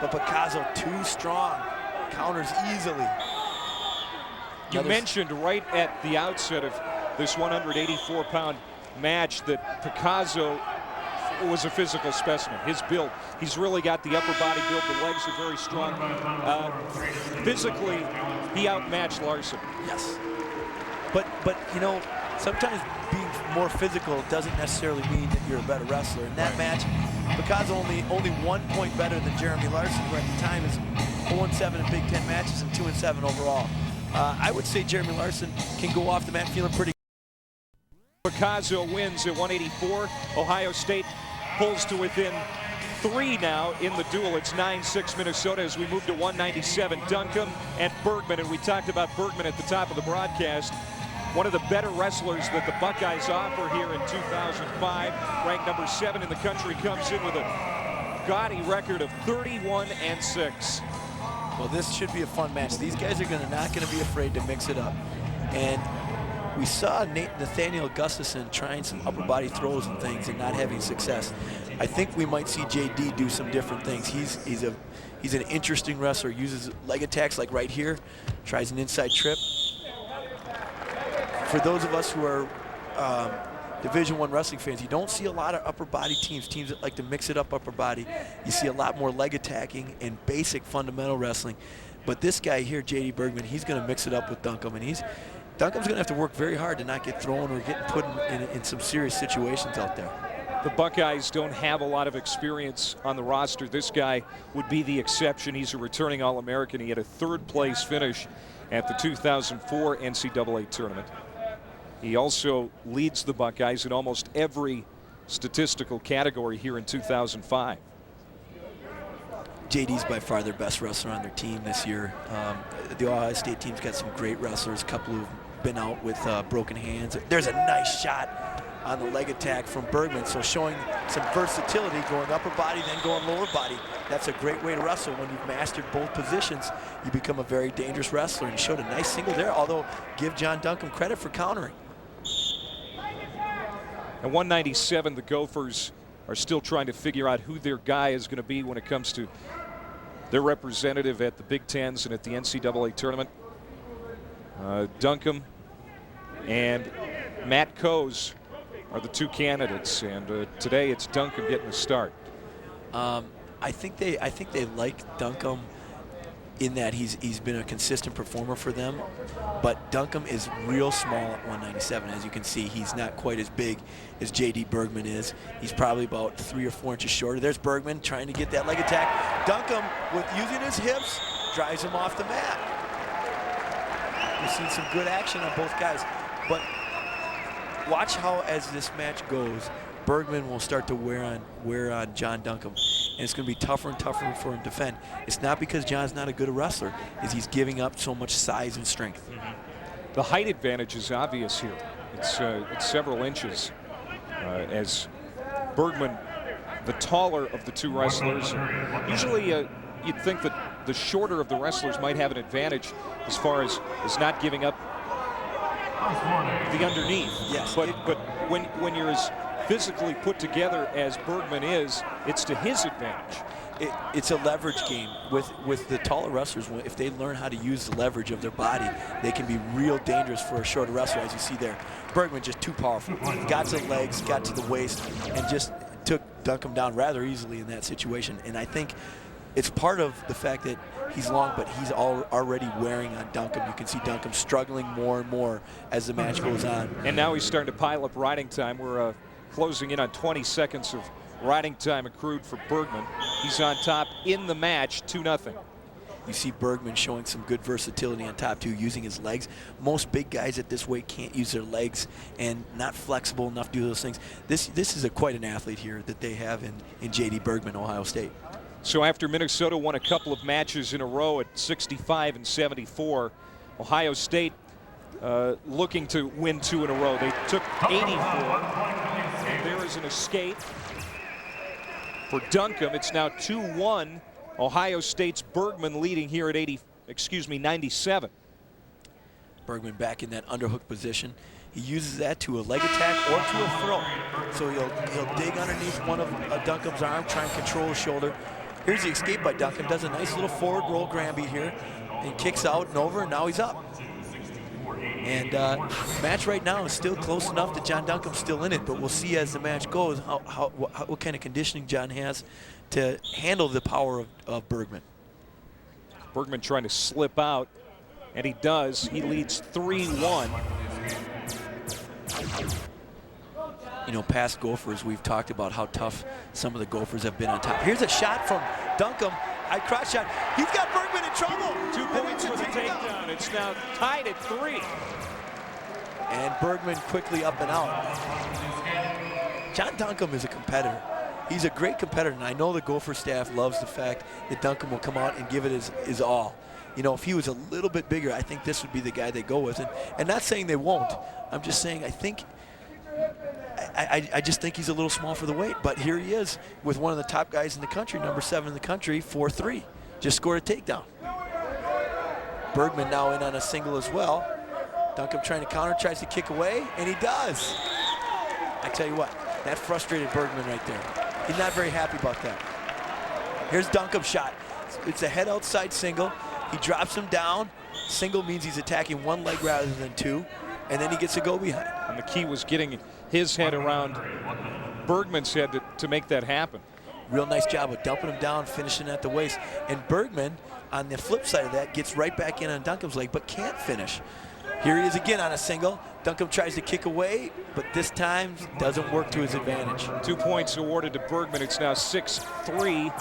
But Picazo too strong. Counters easily. You mentioned right at the outset of this 184-pound match that Picazo was a physical specimen. His build, he's really got the upper body build. The legs are very strong. Physically, he outmatched Larson. Yes. But you know, sometimes being more physical doesn't necessarily mean that you're a better wrestler. In that match, Picazo only 1 point better than Jeremy Larson, who at the time is 0-7 in Big Ten matches and 2-7 overall. I would say Jeremy Larson can go off the mat feeling pretty good. Picazo wins at 184. Ohio State pulls to within 3 now in the duel. It's 9-6 Minnesota as we move to 197. Duncombe and Bergman, and we talked about Bergman at the top of the broadcast. One of the better wrestlers that the Buckeyes offer here in 2005. Ranked number 7 in the country, comes in with a gaudy record of 31-6. Well, this should be a fun match. These guys are not going to be afraid to mix it up. And we saw Nathaniel Augustson trying some upper body throws and things and not having success. I think we might see JD do some different things. He's an interesting wrestler. Uses leg attacks like right here. Tries an inside trip. For those of us who are Division I wrestling fans, you don't see a lot of upper body teams that like to mix it up upper body. You see a lot more leg attacking and basic fundamental wrestling. But this guy here, JD Bergman, he's going to mix it up with Duncombe, and Duncombe's going to have to work very hard to not get thrown or get put in some serious situations out there. The Buckeyes don't have a lot of experience on the roster. This guy would be the exception. He's a returning All-American. He had a 3rd place finish at the 2004 NCAA tournament. He also leads the Buckeyes in almost every statistical category here in 2005. JD's by far their best wrestler on their team this year. The Ohio State team's got some great wrestlers, a couple who've been out with broken hands. There's a nice shot on the leg attack from Bergman, so showing some versatility, going upper body, then going lower body. That's a great way to wrestle. When you've mastered both positions, you become a very dangerous wrestler, and he showed a nice single there, although give Jon Duncombe credit for countering. At 197, the Gophers are still trying to figure out who their guy is going to be when it comes to their representative at the Big Tens and at the NCAA tournament. Duncombe and Matt Coase are the 2 candidates, and today it's Duncombe getting the start. I think they like Duncombe in that he's been a consistent performer for them. But Duncombe is real small at 197. As you can see, he's not quite as big as JD Bergman is. He's probably about 3 or 4 inches shorter. There's Bergman trying to get that leg attack. Duncombe, with using his hips, drives him off the mat. We've seen some good action on both guys. But watch how, as this match goes, Bergman will start to wear on Jon Duncombe, and it's going to be tougher and tougher for him to defend. It's not because Jon's not a good wrestler, is he's giving up so much size and strength. The height advantage is obvious here. It's several inches, as Bergman, the taller of the two wrestlers. Usually you'd think that the shorter of the wrestlers might have an advantage as far as not giving up the underneath. Yes. But when you're as physically put together as Bergman is, it's to his advantage. It's a leverage game with the taller wrestlers. If they learn how to use the leverage of their body, they can be real dangerous for a shorter wrestler, as you see there. Bergman just too powerful. Got to the legs, got to the waist, and just took Duncombe down rather easily in that situation. And I think it's part of the fact that he's long, but he's already wearing on Duncombe. You can see Duncombe struggling more and more as the match goes on. And now he's starting to pile up riding time. We're closing in on 20 seconds of riding time accrued for Bergman. He's on top in the match, 2-0. You see Bergman showing some good versatility on top too, using his legs. Most big guys at this weight can't use their legs and not flexible enough to do those things. This is quite an athlete here that they have in JD Bergman, Ohio State. So after Minnesota won a couple of matches in a row at 65 and 74, Ohio State looking to win 2 in a row. They took 84. And there is an escape for Duncombe. It's now 2-1. Ohio State's Bergman leading here at 97. Bergman back in that underhook position. He uses that to a leg attack or to a throw. So he'll dig underneath one of Duncombe's arm, try and control his shoulder. Here's the escape by Duncombe. Does a nice little forward roll Granby here and kicks out and over, and now he's up. And match right now is still close enough that Jon Duncombe's still in it, but we'll see as the match goes what kind of conditioning Jon has to handle the power of Bergman. Bergman trying to slip out, and he does. He leads 3-1. You know, past Gophers, we've talked about how tough some of the Gophers have been on top. Here's a shot from Duncombe. Cross shot. He's got Bergman in trouble. 2 points for the takedown. It's now tied at 3. And Bergman quickly up and out. Jon Duncombe is a competitor. He's a great competitor, and I know the Gopher staff loves the fact that Duncombe will come out and give it his all. You know, if he was a little bit bigger, I think this would be the guy they go with. And not saying they won't. I'm just saying I just think he's a little small for the weight. But here he is with one of the top guys in the country, number 7 in the country, 4-3. Just scored a takedown. Bergman now in on a single as well. Duncombe trying to counter, tries to kick away, and he does. I tell you what, that frustrated Bergman right there. He's not very happy about that. Here's Duncombe's shot. It's a head outside single. He drops him down. Single means he's attacking one leg rather than 2, and then he gets a go behind. And the key was getting his head around Bergman's head to make that happen. Real nice job of dumping him down, finishing at the waist. And Bergman, on the flip side of that, gets right back in on Duncombe's leg, but can't finish. Here he is again on a single. Duncombe tries to kick away, but this time doesn't work to his advantage. 2 points awarded to Bergman. It's now 6-3.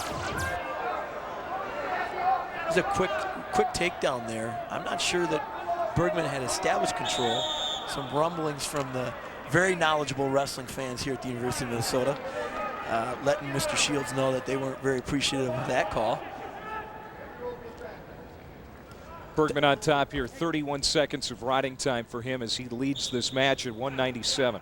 There's a quick takedown there. I'm not sure that Bergman had established control. Some rumblings from the very knowledgeable wrestling fans here at the University of Minnesota, letting Mr. Shields know that they weren't very appreciative of that call. Bergman on top here, 31 seconds of riding time for him as he leads this match at 197.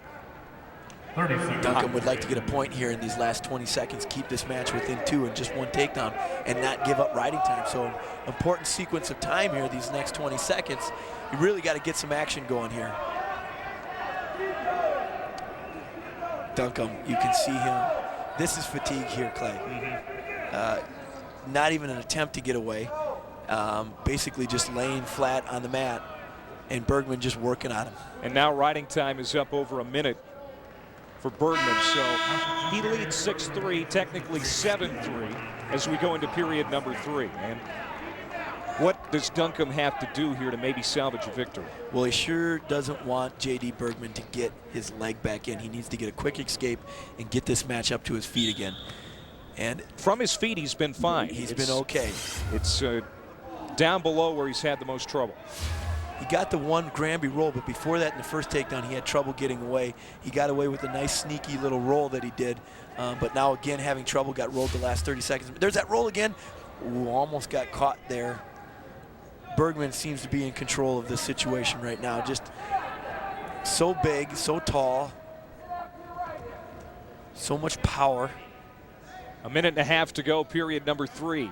Duncombe would like to get a point here in these last 20 seconds, keep this match within 2 and just 1 takedown and not give up riding time. So important sequence of time here, these next 20 seconds. You really got to get some action going here. Duncombe, you can see him. This is fatigue here, Clay. Not even an attempt to get away. Basically just laying flat on the mat, and Bergman just working on him. And now riding time is up over a minute for Bergman, so he leads 6-3, technically 7-3, as we go into period number 3. And What does Duncombe have to do here to maybe salvage a victory? Well, he sure doesn't want JD Bergman to get his leg back in. He needs to get a quick escape and get this match up to his feet again. And from his feet, he's been fine. He's been okay. It's down below where he's had the most trouble. He got the one Granby roll, but before that, in the first takedown, he had trouble getting away. He got away with a nice sneaky little roll that he did, but now again having trouble, got rolled the last 30 seconds. There's that roll again. Ooh, almost got caught there. Bergman seems to be in control of this situation right now. Just so big, so tall, so much power. A minute and a half to go, period number 3.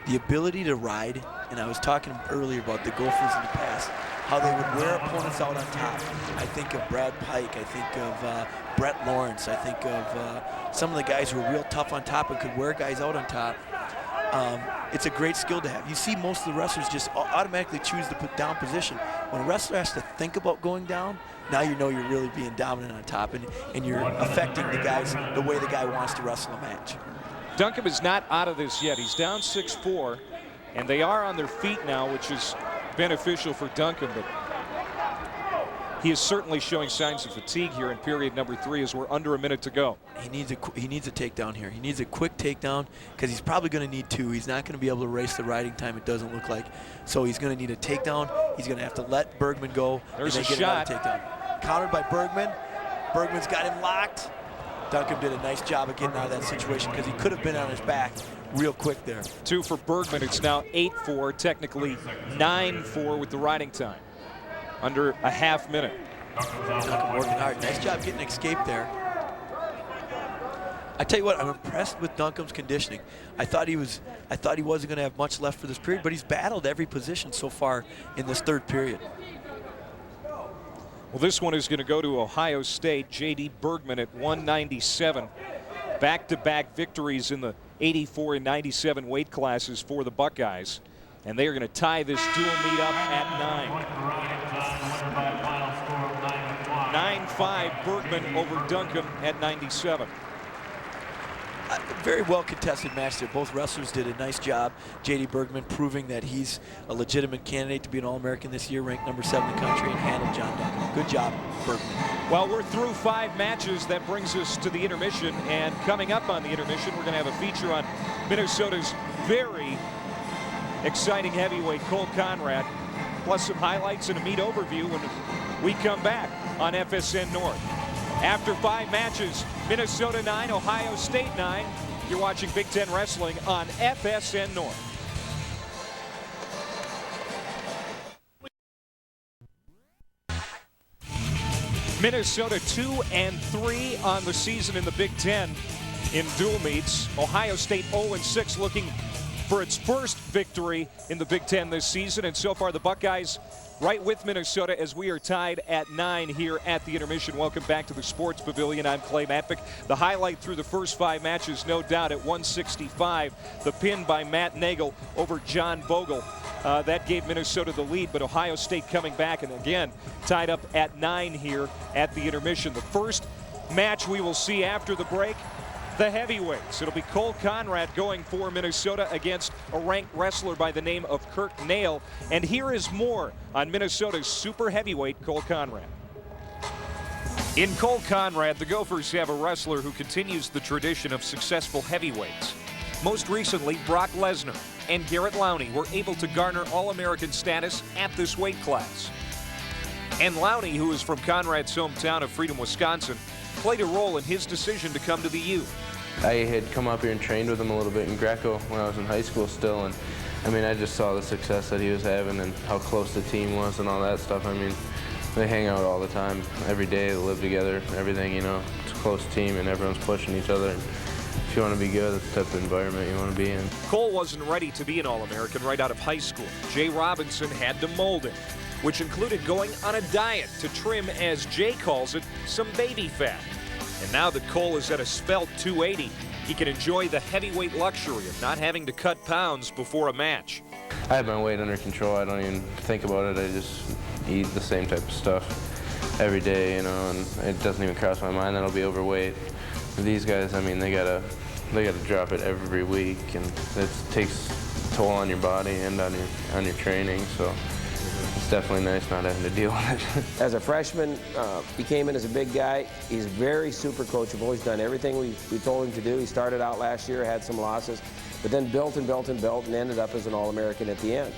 The ability to ride, and I was talking earlier about the Gophers in the past, how they would wear opponents out on top. I think of Brad Pike, I think of Brett Lawrence, I think of some of the guys who were real tough on top and could wear guys out on top. It's a great skill to have. You see most of the wrestlers just automatically choose to put down position. When a wrestler has to think about going down, now you know you're really being dominant on top, and you're affecting the guys the way the guy wants to wrestle a match. Duncombe is not out of this yet. He's down 6-4, and they are on their feet now, which is beneficial for Duncombe, but he is certainly showing signs of fatigue here in period number 3 as we're under a minute to go. He needs a takedown here. He needs a quick takedown because he's probably going to need 2. He's not going to be able to race the riding time, it doesn't look like. So he's going to need a takedown. He's going to have to let Bergman go. There's and a get shot. Takedown. Countered by Bergman. Bergman's got him locked. Duncombe did a nice job of getting out of that situation because he could have been on his back real quick there. 2 for Bergman. It's now 8-4, technically 9-4 with the riding time. Under a half minute. Duncombe working hard. Nice job getting an escape there. I tell you what, I'm impressed with Duncombe's conditioning. I thought he wasn't going to have much left for this period, but he's battled every position so far in this third period. Well, this one is going to go to Ohio State. JD Bergman at 197. Back-to-back victories in the 84 and 97 weight classes for the Buckeyes. And they are going to tie this dual meet up at 9. 9-5 Bergman over Duncombe at 97. Very well contested match there. Both wrestlers did a nice job. JD Bergman proving that he's a legitimate candidate to be an All-American this year, ranked number 7 in the country, and handled Jon Duncombe. Good job, Bergman. Well, we're through 5 matches. That brings us to the intermission. And coming up on the intermission, we're going to have a feature on Minnesota's very exciting heavyweight, Cole Konrad, plus some highlights and a meet overview when we come back on FSN North. After 5 matches, Minnesota 9, Ohio State 9. You're watching Big Ten Wrestling on FSN North. Minnesota 2-3 on the season in the Big Ten in dual meets. Ohio State 0-6, looking for its first victory in the Big Ten this season. And so far the Buckeyes right with Minnesota as we are tied at 9 here at the intermission. Welcome back to the Sports Pavilion. I'm Clay Matvick. The highlight through the first 5 matches, no doubt, at 165, the pin by Matt Nagel over John Vogel. That gave Minnesota the lead, but Ohio State coming back and again tied up at 9 here at the intermission. The first match we will see after the break, the heavyweights. It'll be Cole Konrad going for Minnesota against a ranked wrestler by the name of Kirk. And here is more on Minnesota's super heavyweight, Cole Konrad. In Cole Konrad, the Gophers have a wrestler who continues the tradition of successful heavyweights. Most recently, Brock Lesnar and Garrett Lowney were able to garner All-American status at this weight class. And Lowney, who is from Konrad's hometown of Freedom, Wisconsin, played a role in his decision to come to the U. I had come up here and trained with him a little bit in Greco when I was in high school still, and I mean, I just saw the success that he was having and how close the team was and all that stuff. I mean, they hang out all the time, every day, they live together, everything, you know. It's a close team and everyone's pushing each other. And if you want to be good, that's the type of environment you want to be in. Cole wasn't ready to be an All-American right out of high school. Jay Robinson had to mold him, which included going on a diet to trim, as Jay calls it, some baby fat. And now that Cole is at a svelte 280, he can enjoy the heavyweight luxury of not having to cut pounds before a match. I have my weight under control. I don't even think about it. I just eat the same type of stuff every day, you know, and it doesn't even cross my mind that I'll be overweight. These guys, I mean, they gotta they got to drop it every week, and it takes a toll on your body and on your training. So it's definitely nice not having to deal with it. As a freshman, he came in as a big guy. He's very super coachable. He's done everything we told him to do. He started out last year, had some losses, but then built and built and built and ended up as an All-American at the end.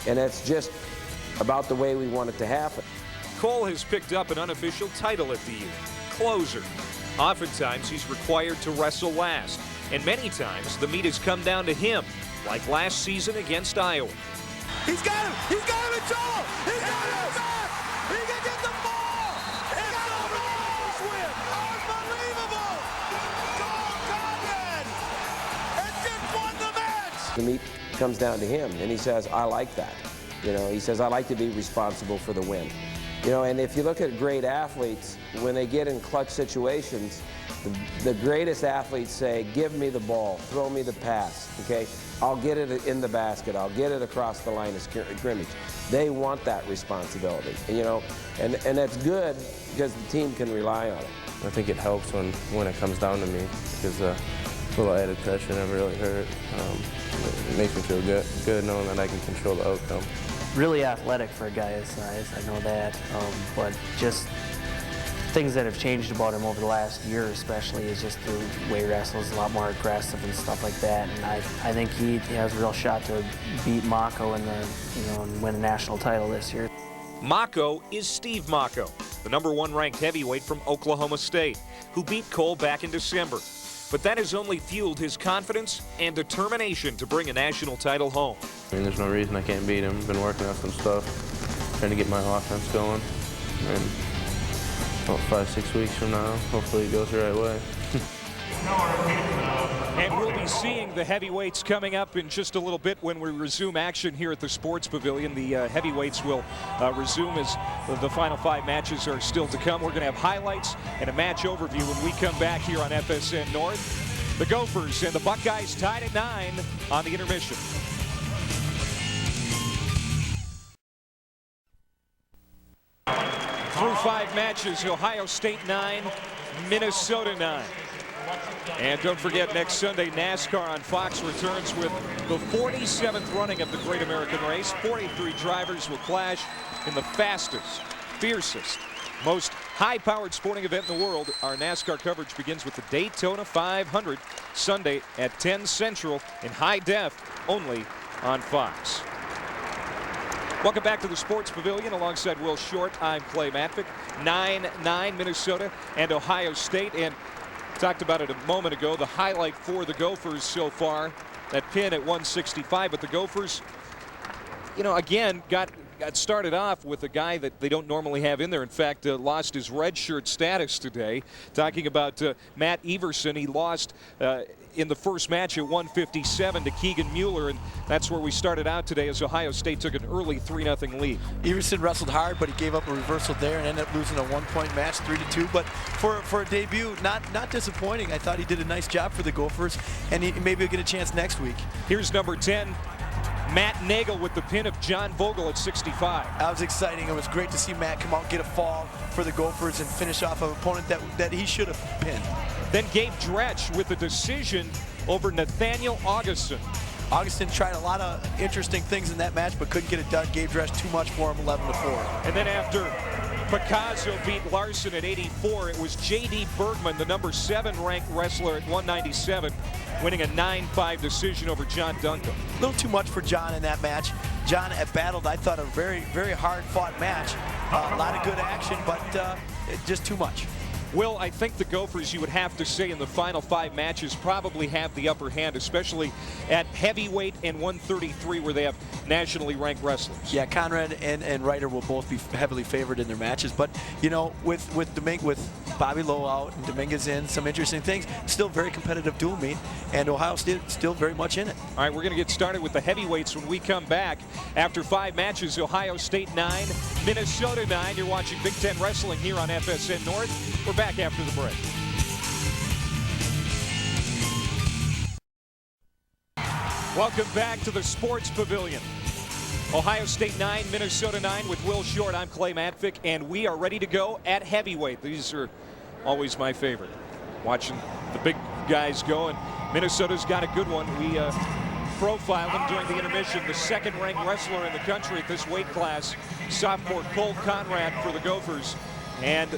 And that's just about the way we want it to happen. Cole has picked up an unofficial title at the year, closer. Oftentimes, he's required to wrestle last, and many times the meet has come down to him, like last season against Iowa. He's got him! He's got him in trouble! He's got him back! He can get the ball! He got a Rose win! Unbelievable! Cole Konrad! And just won the match! The meet comes down to him, and he says, I like that. You know, he says, I like to be responsible for the win. You know, and if you look at great athletes, when they get in clutch situations, the greatest athletes say, give me the ball, throw me the pass, okay? I'll get it in the basket, I'll get it across the line of scrimmage. They want that responsibility, you know, and that's good because the team can rely on it. I think it helps when it comes down to me, because a little added pressure never really hurt. It makes me feel good knowing that I can control the outcome. Really athletic for a guy his size, I know that, but just things that have changed about him over the last year especially is just the way he wrestles, a lot more aggressive and stuff like that, and I think he has a real shot to beat Mako and win a national title this year. Mako is Steve Mako, the #1 ranked heavyweight from Oklahoma State, who beat Cole back in December. But that has only fueled his confidence and determination to bring a national title home. I mean, there's no reason I can't beat him. Been working on some stuff, trying to get my offense going, and about 5-6 weeks from now, hopefully it goes the right way. And we'll be seeing the heavyweights coming up in just a little bit when we resume action here at the Sports Pavilion. The heavyweights will resume as the final 5 matches are still to come. We're going to have highlights and a match overview when we come back here on FSN North. The Gophers and the Buckeyes tied at 9 on the intermission. Through 5 matches, Ohio State 9, Minnesota 9. And don't forget, next Sunday, NASCAR on Fox returns with the 47th running of the Great American Race. 43 drivers will clash in the fastest, fiercest, most high-powered sporting event in the world. Our NASCAR coverage begins with the Daytona 500, Sunday at 10 Central in high def, only on Fox. Welcome back to the Sports Pavilion alongside Will Short. I'm Clay Matvick. 9-9 Minnesota and Ohio State. And talked about it a moment ago, the highlight for the Gophers so far, that pin at 165. But the Gophers, you know, again, got started off with a guy that they don't normally have in there. In fact, lost his red shirt status today. Talking about Matt Everson, he lost in the first match at 157 to Keegan Mueller, and that's where we started out today as Ohio State took an early 3-0 lead. Everson wrestled hard, but he gave up a reversal there and ended up losing a 1-point match, 3-2. But for a debut, not disappointing. I thought he did a nice job for the Gophers, and maybe he'll get a chance next week. Here's number 10. Matt Nagel with the pin of John Vogel at 65. That was exciting. It was great to see Matt come out and get a fall for the Gophers and finish off an opponent that he should have pinned. Then Gabe Dretsch with the decision over Nathaniel Augustson. Augustson tried a lot of interesting things in that match, but couldn't get it done. Gabe Dretsch too much for him, 11-4. And then after Picazo beat Larson at 84, it was JD Bergman, the #7 ranked wrestler at 197, winning a 9-5 decision over Jon Duncombe. A little too much for John in that match. John had battled, I thought, a very, very hard-fought match. A lot of good action, but just too much. Will, I think the Gophers, you would have to say, in the final 5 matches probably have the upper hand, especially at heavyweight and 133, where they have nationally ranked wrestlers. Yeah, Konrad and Reiter will both be heavily favored in their matches, but you know, with Bobby Lowe out and Domingues in, some interesting things. Still very competitive dual meet, and Ohio State still very much in it. All right, we're going to get started with the heavyweights when we come back. After 5 matches, Ohio State 9, Minnesota 9. You're watching Big Ten Wrestling here on FSN North. We're back after the break. Welcome back to the Sports Pavilion. Ohio State 9, Minnesota 9 with Will Short. I'm Clay Matvick, and we are ready to go at heavyweight. These are always my favorite. Watching the big guys go, and Minnesota's got a good one. We profiled him during the intermission. The second-ranked wrestler in the country at this weight class, sophomore Cole Konrad for the Gophers. And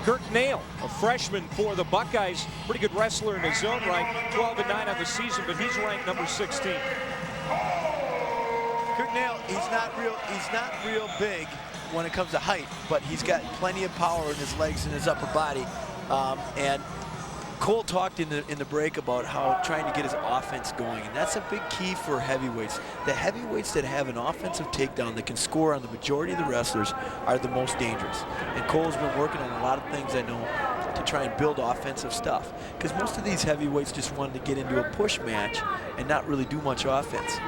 Kirk Nagel, a freshman for the Buckeyes, pretty good wrestler in his own right, 12-9 on the season, but he's ranked number 16. Kirk Nagel, he's not real big when it comes to height, but he's got plenty of power in his legs and his upper body. And Cole talked in the break about how trying to get his offense going, and that's a big key for heavyweights. The heavyweights that have an offensive takedown that can score on the majority of the wrestlers are the most dangerous. And Cole's been working on a lot of things, I know, to try and build offensive stuff. Because most of these heavyweights just wanted to get into a push match and not really do much offense.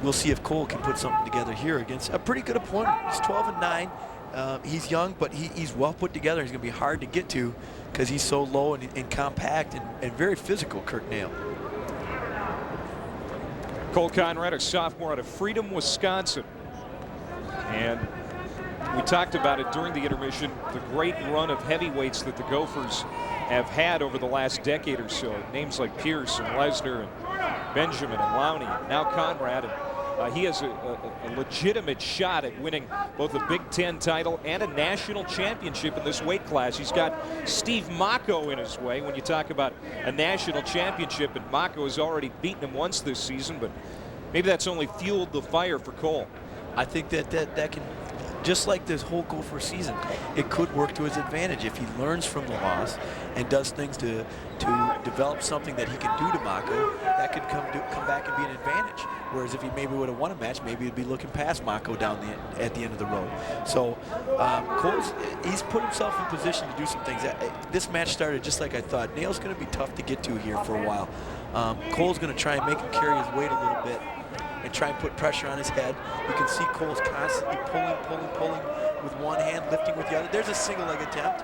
We'll see if Cole can put something together here against a pretty good opponent. He's 12-9. He's young, but he's well put together. He's going to be hard to get to because he's so low and compact and very physical, Kirk Nagel. Cole Konrad, a sophomore out of Freedom, Wisconsin. And we talked about it during the intermission, the great run of heavyweights that the Gophers have had over the last decade or so. Names like Pierce and Lesnar and Benjamin and Lowney, now Konrad. And he has a legitimate shot at winning both a Big Ten title and a national championship in this weight class. He's got Steve Mocco in his way when you talk about a national championship, and Mocco has already beaten him once this season, but maybe that's only fueled the fire for Cole. I think that can, just like this whole Gopher season, it could work to his advantage if he learns from the loss and does things to develop something that he can do to Mocco. That could come back and be an advantage. Whereas if he maybe would have won a match, maybe he'd be looking past Mocco down at the end of the road. So he's put himself in position to do some things. This match started just like I thought. Nail's going to be tough to get to here for a while. Cole's going to try and make him carry his weight a little bit and try and put pressure on his head. You can see Cole's constantly pulling with one hand, lifting with the other. There's a single leg attempt.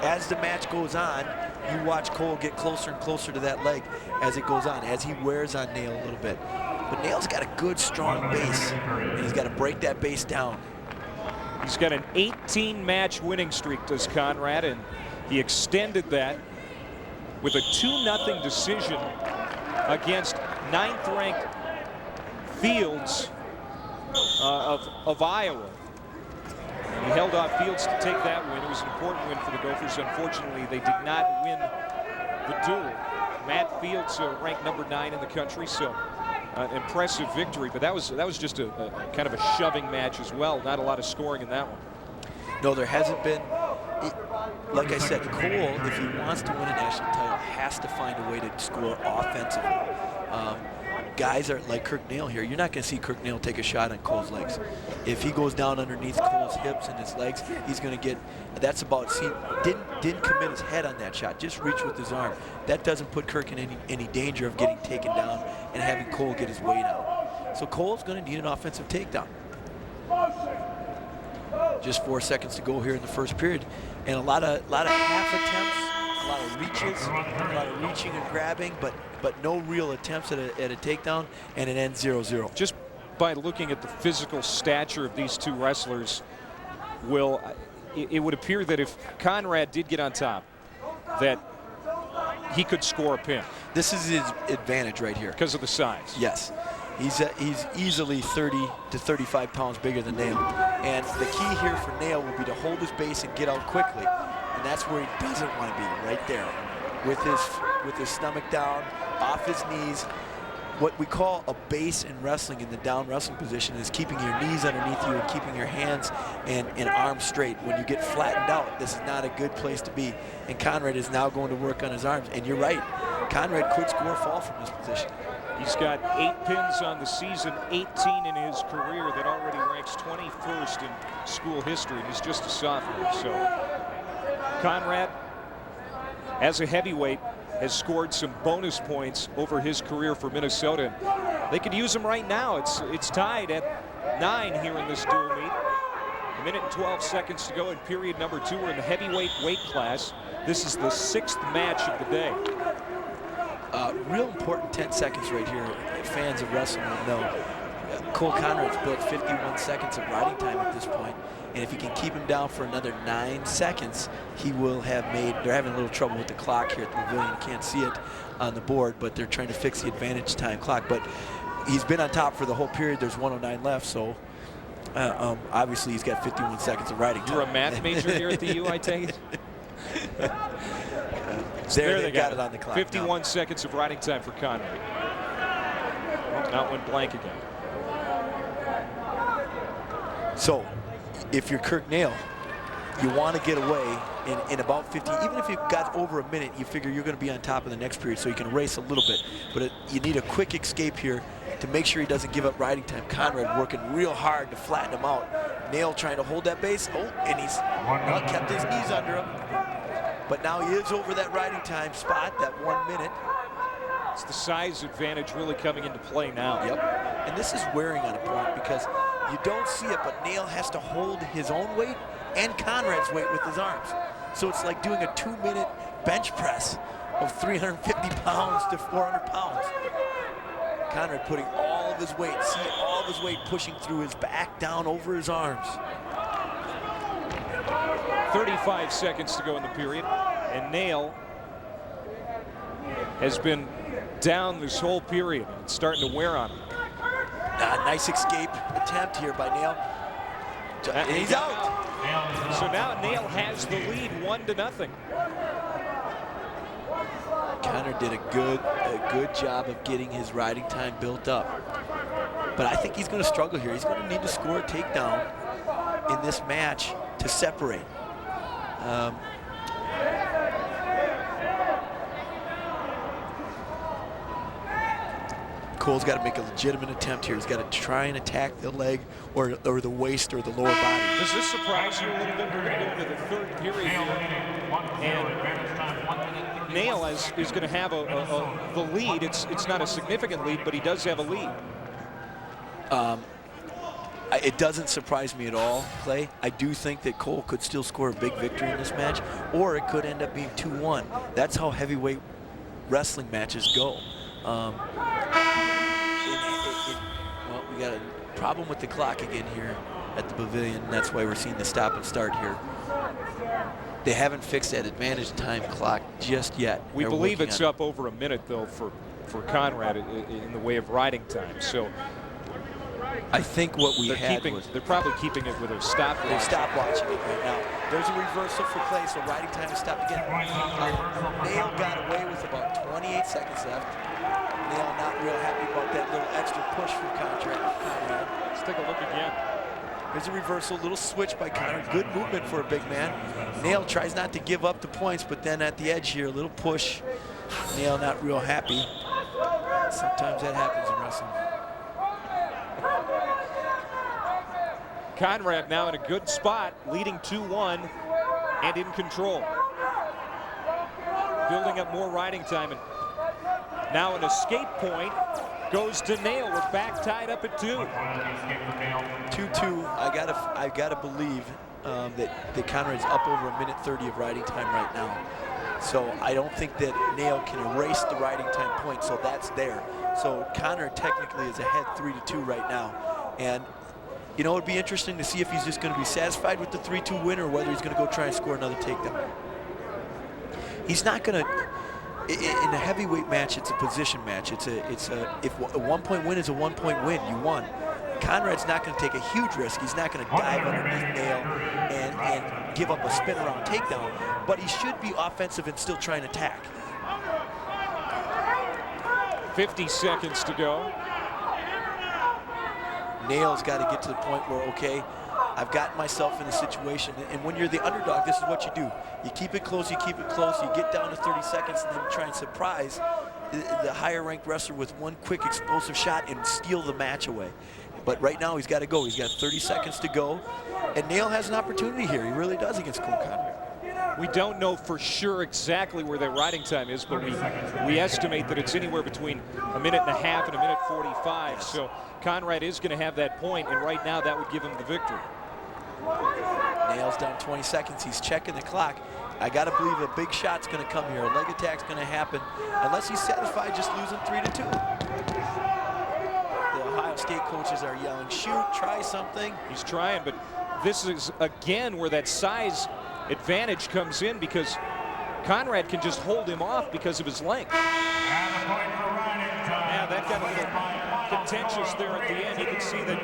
As the match goes on, you watch Cole get closer and closer to that leg as it goes on, as he wears on Nagel a little bit. But Nail's got a good, strong base, and he's got to break that base down. He's got an 18-match winning streak, does Konrad, and he extended that with a 2-0 decision against 9th-ranked Fields of Iowa. He held off Fields to take that win. It was an important win for the Gophers. Unfortunately, they did not win the duel. Matt Fields ranked number 9 in the country, so an impressive victory. But that was just a kind of a shoving match as well. Not a lot of scoring in that one. No, there hasn't been. Like I said, Cole, if he wants to win a national title, has to find a way to score offensively. Guys are like Kirk Nagel here. You're not going to see Kirk Nagel take a shot on Cole's legs. If he goes down underneath Cole's hips and his legs, he's going to get. That's about. See, didn't commit his head on that shot. Just reach with his arm. That doesn't put Kirk in any danger of getting taken down and having Cole get his weight out. So Cole's going to need an offensive takedown. Just 4 seconds to go here in the first period, and a lot of half attempts, a lot of reaches, a lot of reaching and grabbing, but no real attempts at a takedown, and it ends 0-0. Just by looking at the physical stature of these two wrestlers, it would appear that if Konrad did get on top, that he could score a pin. This is his advantage right here. Because of the size. Yes. He's easily 30 to 35 pounds bigger than Nagel. And the key here for Nagel will be to hold his base and get out quickly. And that's where he doesn't want to be, right there. With his stomach down, off his knees. What we call a base in wrestling, in the down wrestling position, is keeping your knees underneath you and keeping your hands and arms straight. When you get flattened out, this is not a good place to be. And Konrad is now going to work on his arms. And you're right, Konrad could score a fall from this position. He's got 8 pins on the season, 18 in his career. That already ranks 21st in school history. He's just a sophomore. So Konrad, as a heavyweight, has scored some bonus points over his career for Minnesota. They could use him right now. It's tied at 9 here in this dual meet. 1 minute and 12 seconds to go in period number 2. We're in the heavyweight weight class. This is the 6th match of the day. Real important 10 seconds right here. Fans of wrestling will know. Cole Konrad's built 51 seconds of riding time at this point, And if he can keep him down for another 9 seconds, he will have made, they're having a little trouble with the clock here at the pavilion. You can't see it on the board, but they're trying to fix the advantage time clock. But he's been on top for the whole period. There's 109 left, so obviously he's got 51 seconds of riding time. You're a math major here at the U, I take it? There they got it on the clock. 51 seconds of riding time for Konrad. Not went blank again. So, if you're Kirk Nagel, you want to get away in about 50. Even if you've got over a minute, you figure you're going to be on top in the next period, so you can race a little bit. But you need a quick escape here to make sure he doesn't give up riding time. Konrad working real hard to flatten him out. Nagel trying to hold that base. Oh, and he's kept his knees under him. But now he is over that riding time spot, that 1 minute. It's the size advantage really coming into play now. Yep. And this is wearing on a point because you don't see it, but Nagel has to hold his own weight and Konrad's weight with his arms. So it's like doing a 2-minute bench press of 350 pounds to 400 pounds. Konrad putting all of his weight, see all of his weight pushing through his back, down over his arms. 35 seconds to go in the period, and Nagel has been down this whole period. It's starting to wear on him. Nice escape attempt here by Nagel. And he's out. So now Nagel has the lead 1-0. Konrad did a good job of getting his riding time built up. But I think he's going to struggle here. He's going to need to score a takedown in this match to separate. Cole's got to make a legitimate attempt here. He's got to try and attack the leg or the waist or the lower body. Does this surprise you a little bit? We're going to go into the third period here. And Nagel is going to have the lead. It's not a significant lead, but he does have a lead. It doesn't surprise me at all, Clay. I do think that Cole could still score a big victory in this match, or it could end up being 2-1. That's how heavyweight wrestling matches go. Well, we got a problem with the clock again here at the pavilion. That's why we're seeing the stop and start here. They haven't fixed that advantage time clock just yet. We believe it's up over a minute, though, for Konrad in the way of riding time. So I think what we they're probably keeping it with a stopwatch. They're stopwatching it right now. There's a reversal for Clay, so riding time is stopped again. Nagel got away with about 28 seconds left. Nagel not real happy about that little extra push from Konrad. Let's take a look again. There's a reversal, little switch by Konrad. Good movement for a big man. Nagel tries not to give up the points, but then at the edge here, a little push. Nagel not real happy. Sometimes that happens in wrestling. Konrad now in a good spot, leading 2-1 and in control. Building up more riding time, and now an escape point goes to Nagel. We're back tied up at 2. 2-2. I gotta believe that Konrad's up over a minute 30 of riding time right now. So I don't think that Nagel can erase the riding time point, so that's there. So Konrad technically is ahead 3-2 right now. And you know, it'd be interesting to see if he's just going to be satisfied with the 3-2 win or whether he's going to go try and score another takedown. He's not going to. In a heavyweight match, it's a position match. If a 1-point win is a 1-point win, you won. Konrad's not going to take a huge risk. He's not going to dive underneath Nagel and give up a spin around takedown, but he should be offensive and still try and attack. 50 seconds to go. Nagel's got to get to the point where, okay, I've gotten myself in a situation, and when you're the underdog, this is what you do. You keep it close, you get down to 30 seconds, and then try and surprise the higher-ranked wrestler with one quick explosive shot and steal the match away. But right now, he's got to go. He's got 30 seconds to go, and Nagel has an opportunity here. He really does against Cole Konrad. We don't know for sure exactly where their riding time is, but we estimate that it's anywhere between a minute and a half and a minute 45. So Konrad is going to have that point, and right now that would give him the victory. Nagel's down 20 seconds. He's checking the clock. I got to believe a big shot's going to come here. A leg attack's going to happen, unless he's satisfied just losing 3-2. The Ohio State coaches are yelling, shoot, try something. He's trying, but this is again where that size advantage comes in, because Konrad can just hold him off because of his length. Yeah, that got a little contentious there at the end. You can see that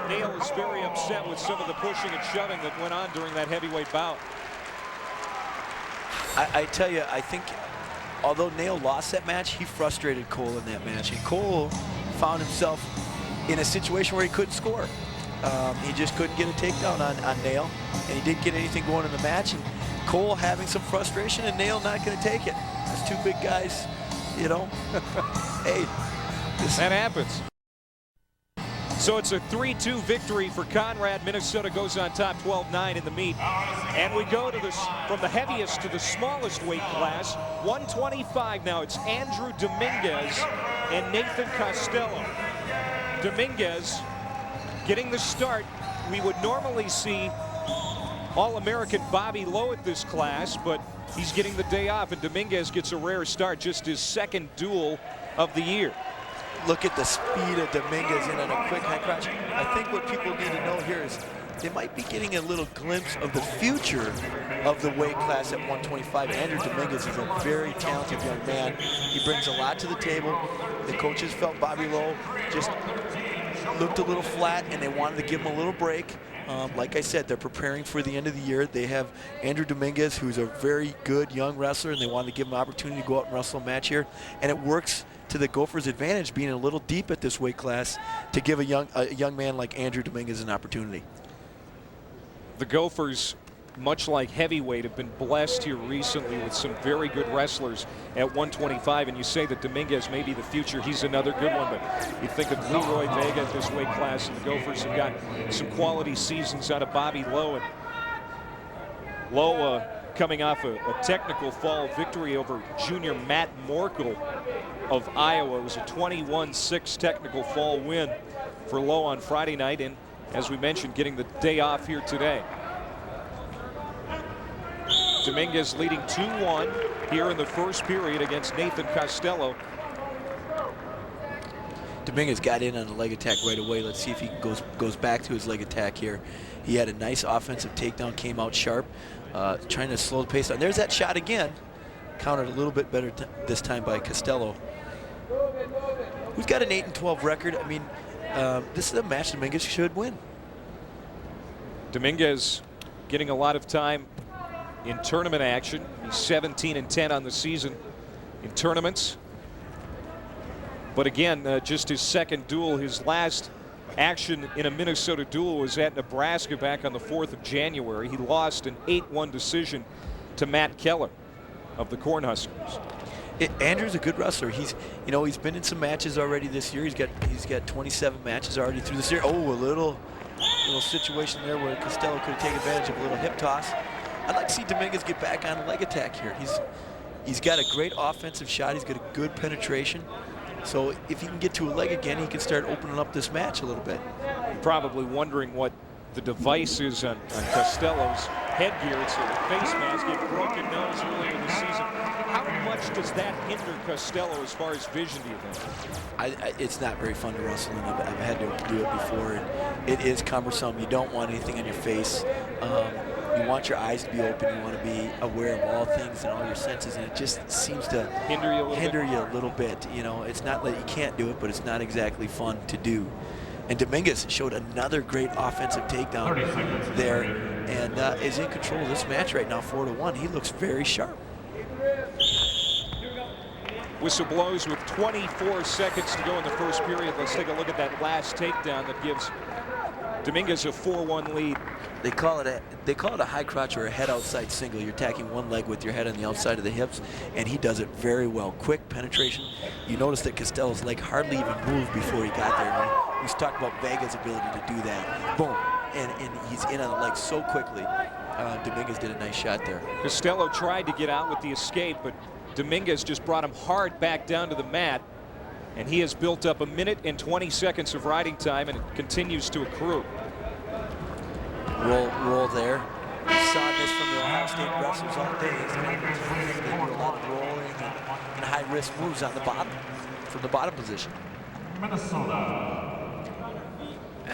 Nagel is very upset with some of the pushing and shoving that went on during that heavyweight bout. I tell you, I think although Nagel lost that match, he frustrated Cole in that match. And Cole found himself in a situation where he couldn't score. He just couldn't get a takedown on Nagel, and he didn't get anything going in the match. And Cole having some frustration, and Nagel not going to take it. There's two big guys, you know. Hey, that happens. So it's a 3-2 victory for Konrad. Minnesota goes on top 12-9 in the meet. And we go to this from the heaviest to the smallest weight class, 125 now. It's Andrew Domingues and Nathan Costello. Domingues getting the start. We would normally see All-American Bobby Lowe at this class, but he's getting the day off, and Domingues gets a rare start, just his second duel of the year. Look at the speed of Domingues in on a quick high crotch. I think what people need to know here is they might be getting a little glimpse of the future of the weight class at 125. Andrew Domingues is a very talented young man. He brings a lot to the table. The coaches felt Bobby Lowe just looked a little flat, and they wanted to give him a little break. Like I said, they're preparing for the end of the year. They have Andrew Domingues, who's a very good young wrestler, and they wanted to give him an opportunity to go out and wrestle a match here. And it works to the Gophers' advantage, being a little deep at this weight class, to give a young man like Andrew Domingues an opportunity. The Gophers, much like heavyweight, have been blessed here recently with some very good wrestlers at 125, and you say that Domingues may be the future. He's another good one, but you think of Leroy Vega at this weight class, and the Gophers have got some quality seasons out of Bobby Lowe. And Lowe coming off a technical fall victory over junior Matt Morkel of Iowa. It was a 21-6 technical fall win for Lowe on Friday night, and as we mentioned, getting the day off here today. Domingues leading 2-1 here in the first period against Nathan Costello. Domingues got in on a leg attack right away. Let's see if he goes back to his leg attack here. He had a nice offensive takedown, came out sharp, trying to slow the pace down. There's that shot again. Countered a little bit better this time by Costello, who's got an 8-12 record. I mean, this is a match Domingues should win. Domingues getting a lot of time in tournament action. He's 17-10 on the season in tournaments. But again, just his second duel. His last action in a Minnesota duel was at Nebraska back on the 4th of January. He lost an 8-1 decision to Matt Keller of the Cornhuskers. Andrew's a good wrestler. He's been in some matches already this year. He's got 27 matches already through this year. Oh, a little situation there where Costello could take advantage of a little hip toss. I'd like to see Domingues get back on a leg attack here. He's got a great offensive shot. He's got a good penetration. So if he can get to a leg again, he can start opening up this match a little bit. You're probably wondering what the device is on Costello's headgear. It's a face mask. He had broken nose earlier this season. How much does that hinder Costello as far as vision, do you think? It's not very fun to wrestle, and I've had to do it before. And it is cumbersome. You don't want anything on your face. You want your eyes to be open. You want to be aware of all things and all your senses, and it just seems to hinder you a little bit. You know, it's not that you can't do it, but it's not exactly fun to do. And Domingues showed another great offensive takedown there, and is in control of this match right now, 4-1. He looks very sharp. Whistle blows with 24 seconds to go in the first period. Let's take a look at that last takedown that gives Domingues a 4-1 lead. They call it a high crotch or a head outside single. You're attacking one leg with your head on the outside of the hips, and he does it very well. Quick penetration. You notice that Costello's leg hardly even moved before he got there. He's talking about Vega's ability to do that. Boom, and he's in on the leg so quickly. Domingues did a nice shot there. Costello tried to get out with the escape, but Domingues just brought him hard back down to the mat, and he has built up 1 minute and 20 seconds of riding time, and it continues to accrue. Roll there. We saw this from the Ohio State wrestlers all day. They do a lot of rolling and high-risk moves on the bottom, from the bottom position.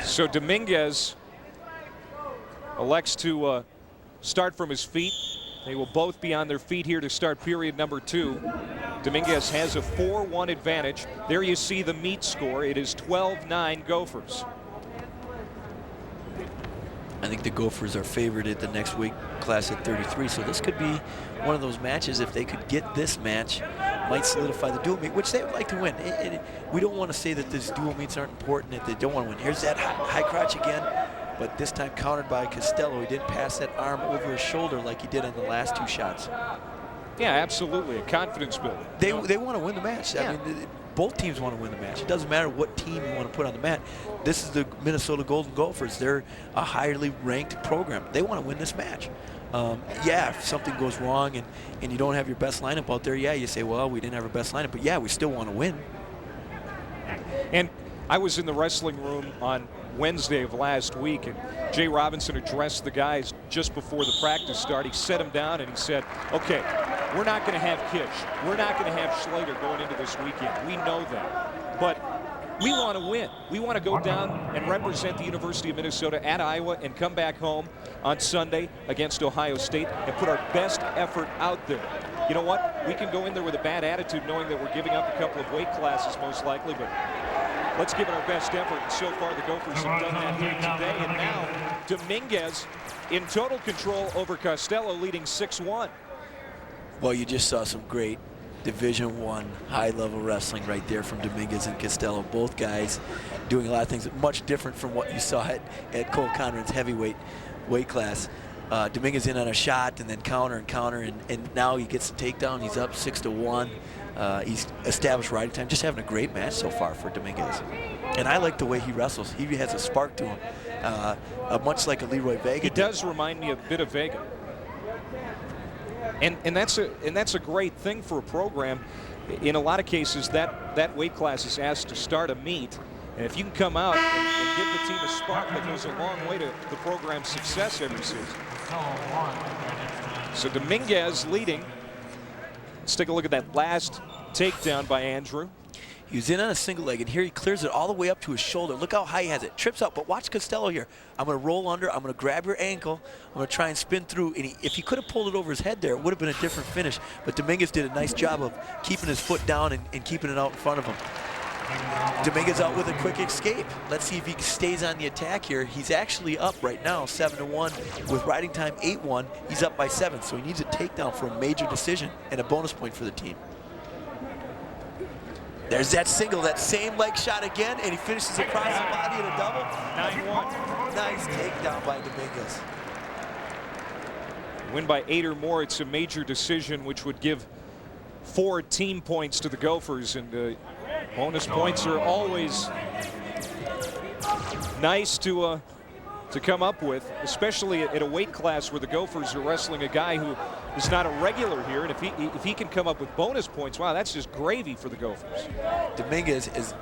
So Domingues elects to start from his feet. They will both be on their feet here to start period number 2. Domingues has a 4-1 advantage. There you see the meet score. It is 12-9 Gophers. I think the Gophers are favored at the next weight class at 33, so this could be one of those matches. If they could get this match, might solidify the dual meet, which they would like to win. We don't want to say that these dual meets aren't important if they don't want to win. Here's that high crotch again, but this time countered by Costello. He didn't pass that arm over his shoulder like he did on the last 2 shots. Yeah, absolutely, a confidence builder. They want to win the match. Yeah. I mean, both teams want to win the match. It doesn't matter what team you want to put on the mat. This is the Minnesota Golden Gophers. They're a highly ranked program. They want to win this match. Yeah, if something goes wrong and you don't have your best lineup out there, yeah, you say, well, we didn't have our best lineup, but yeah, we still want to win. And I was in the wrestling room on Wednesday of last week, and Jay Robinson addressed the guys just before the practice start. He set them down and he said, okay, we're not going to have Kitch. We're not going to have Schlater going into this weekend. We know that. But we want to win. We want to go down and represent the University of Minnesota at Iowa and come back home on Sunday against Ohio State and put our best effort out there. You know what? We can go in there with a bad attitude knowing that we're giving up a couple of weight classes most likely, but let's give it our best effort. And so far, the Gophers have done that here today. And now Domingues in total control over Costello, leading 6-1. Well, you just saw some great Division I high-level wrestling right there from Domingues and Costello. Both guys doing a lot of things much different from what you saw at Cole Conrad's heavyweight weight class. Domingues in on a shot and then counter, and now he gets the takedown. He's up 6-1. He's established riding time. Just having a great match so far for Domingues. And I like the way he wrestles. He has a spark to him, much like a Leroy Vega. He does remind me a bit of Vega. And that's a great thing for a program. In a lot of cases, that weight class is asked to start a meet. And if you can come out and give the team a spark, that goes a long way to the program's success every season. So Domingues leading. Let's take a look at that last takedown by Andrew. He was in on a single leg, and here he clears it all the way up to his shoulder. Look how high he has it. Trips up, but watch Costello here. I'm going to roll under. I'm going to grab your ankle. I'm going to try and spin through. And if he could have pulled it over his head there, it would have been a different finish. But Domingues did a nice job of keeping his foot down and keeping it out in front of him. Domingues out with a quick escape. Let's see if he stays on the attack here. He's actually up right now, 7-1 with riding time 8-1. He's up by 7, so he needs a takedown for a major decision and a bonus point for the team. There's that single, that same leg shot again, and he finishes across the body in a double. 9-1. Nice takedown by Domingues. Win by 8 or more, it's a major decision, which would give 4 team points to the Gophers, and bonus points are always nice to come up with, especially at a weight class where the Gophers are wrestling a guy who is not a regular here, and if he can come up with bonus points, wow, that's just gravy for the Gophers. Domingues is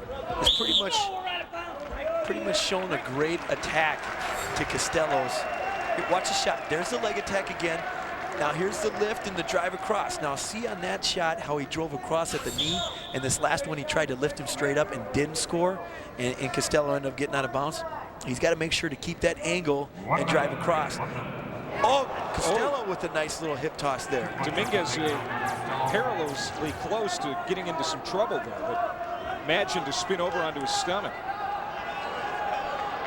pretty much shown a great attack to Costello's. Here, watch the shot. There's the leg attack again. Now here's the lift and the drive across. Now see on that shot how he drove across at the knee, and this last one he tried to lift him straight up and didn't score, and Costello ended up getting out of bounds. He's got to make sure to keep that angle and drive across. Oh, Costello with a nice little hip toss there. Domingues perilously close to getting into some trouble there, but imagine to spin over onto his stomach.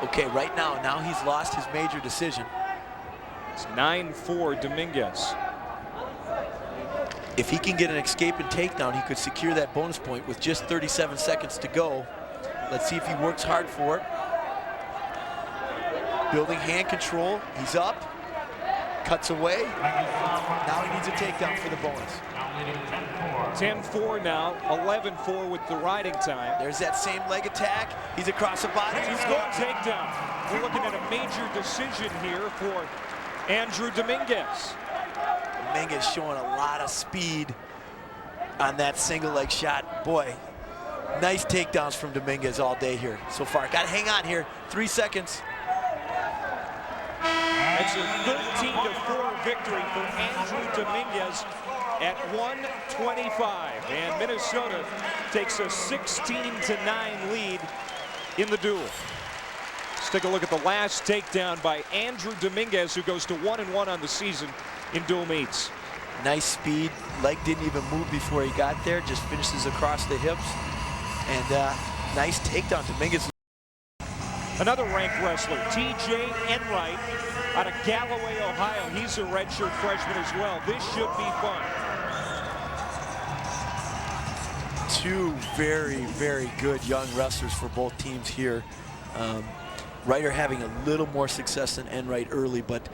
Okay, right now he's lost his major decision. It's 9-4 Domingues. If he can get an escape and takedown, he could secure that bonus point with just 37 seconds to go. Let's see if he works hard for it. Building hand control, he's up, cuts away. Now he needs a takedown for the bonus. 10-4 now, 11-4 with the riding time. There's that same leg attack. He's across the body. He's going takedown. We're looking at a major decision here for Andrew Domingues. Domingues showing a lot of speed on that single leg shot. Boy, nice takedowns from Domingues all day here so far. Got to hang on here. 3 seconds. That's a 13-4 victory for Andrew Domingues at 125. And Minnesota takes a 16-9 lead in the duel. Let's take a look at the last takedown by Andrew Domingues, who goes to 1-1 on the season in dual meets. Nice speed. Leg didn't even move before he got there. Just finishes across the hips. And nice takedown. Domingues. Another ranked wrestler, TJ Enright, out of Galloway, Ohio. He's a redshirt freshman as well. This should be fun. Two very, very good young wrestlers for both teams here. Reiter having a little more success than Enright early, but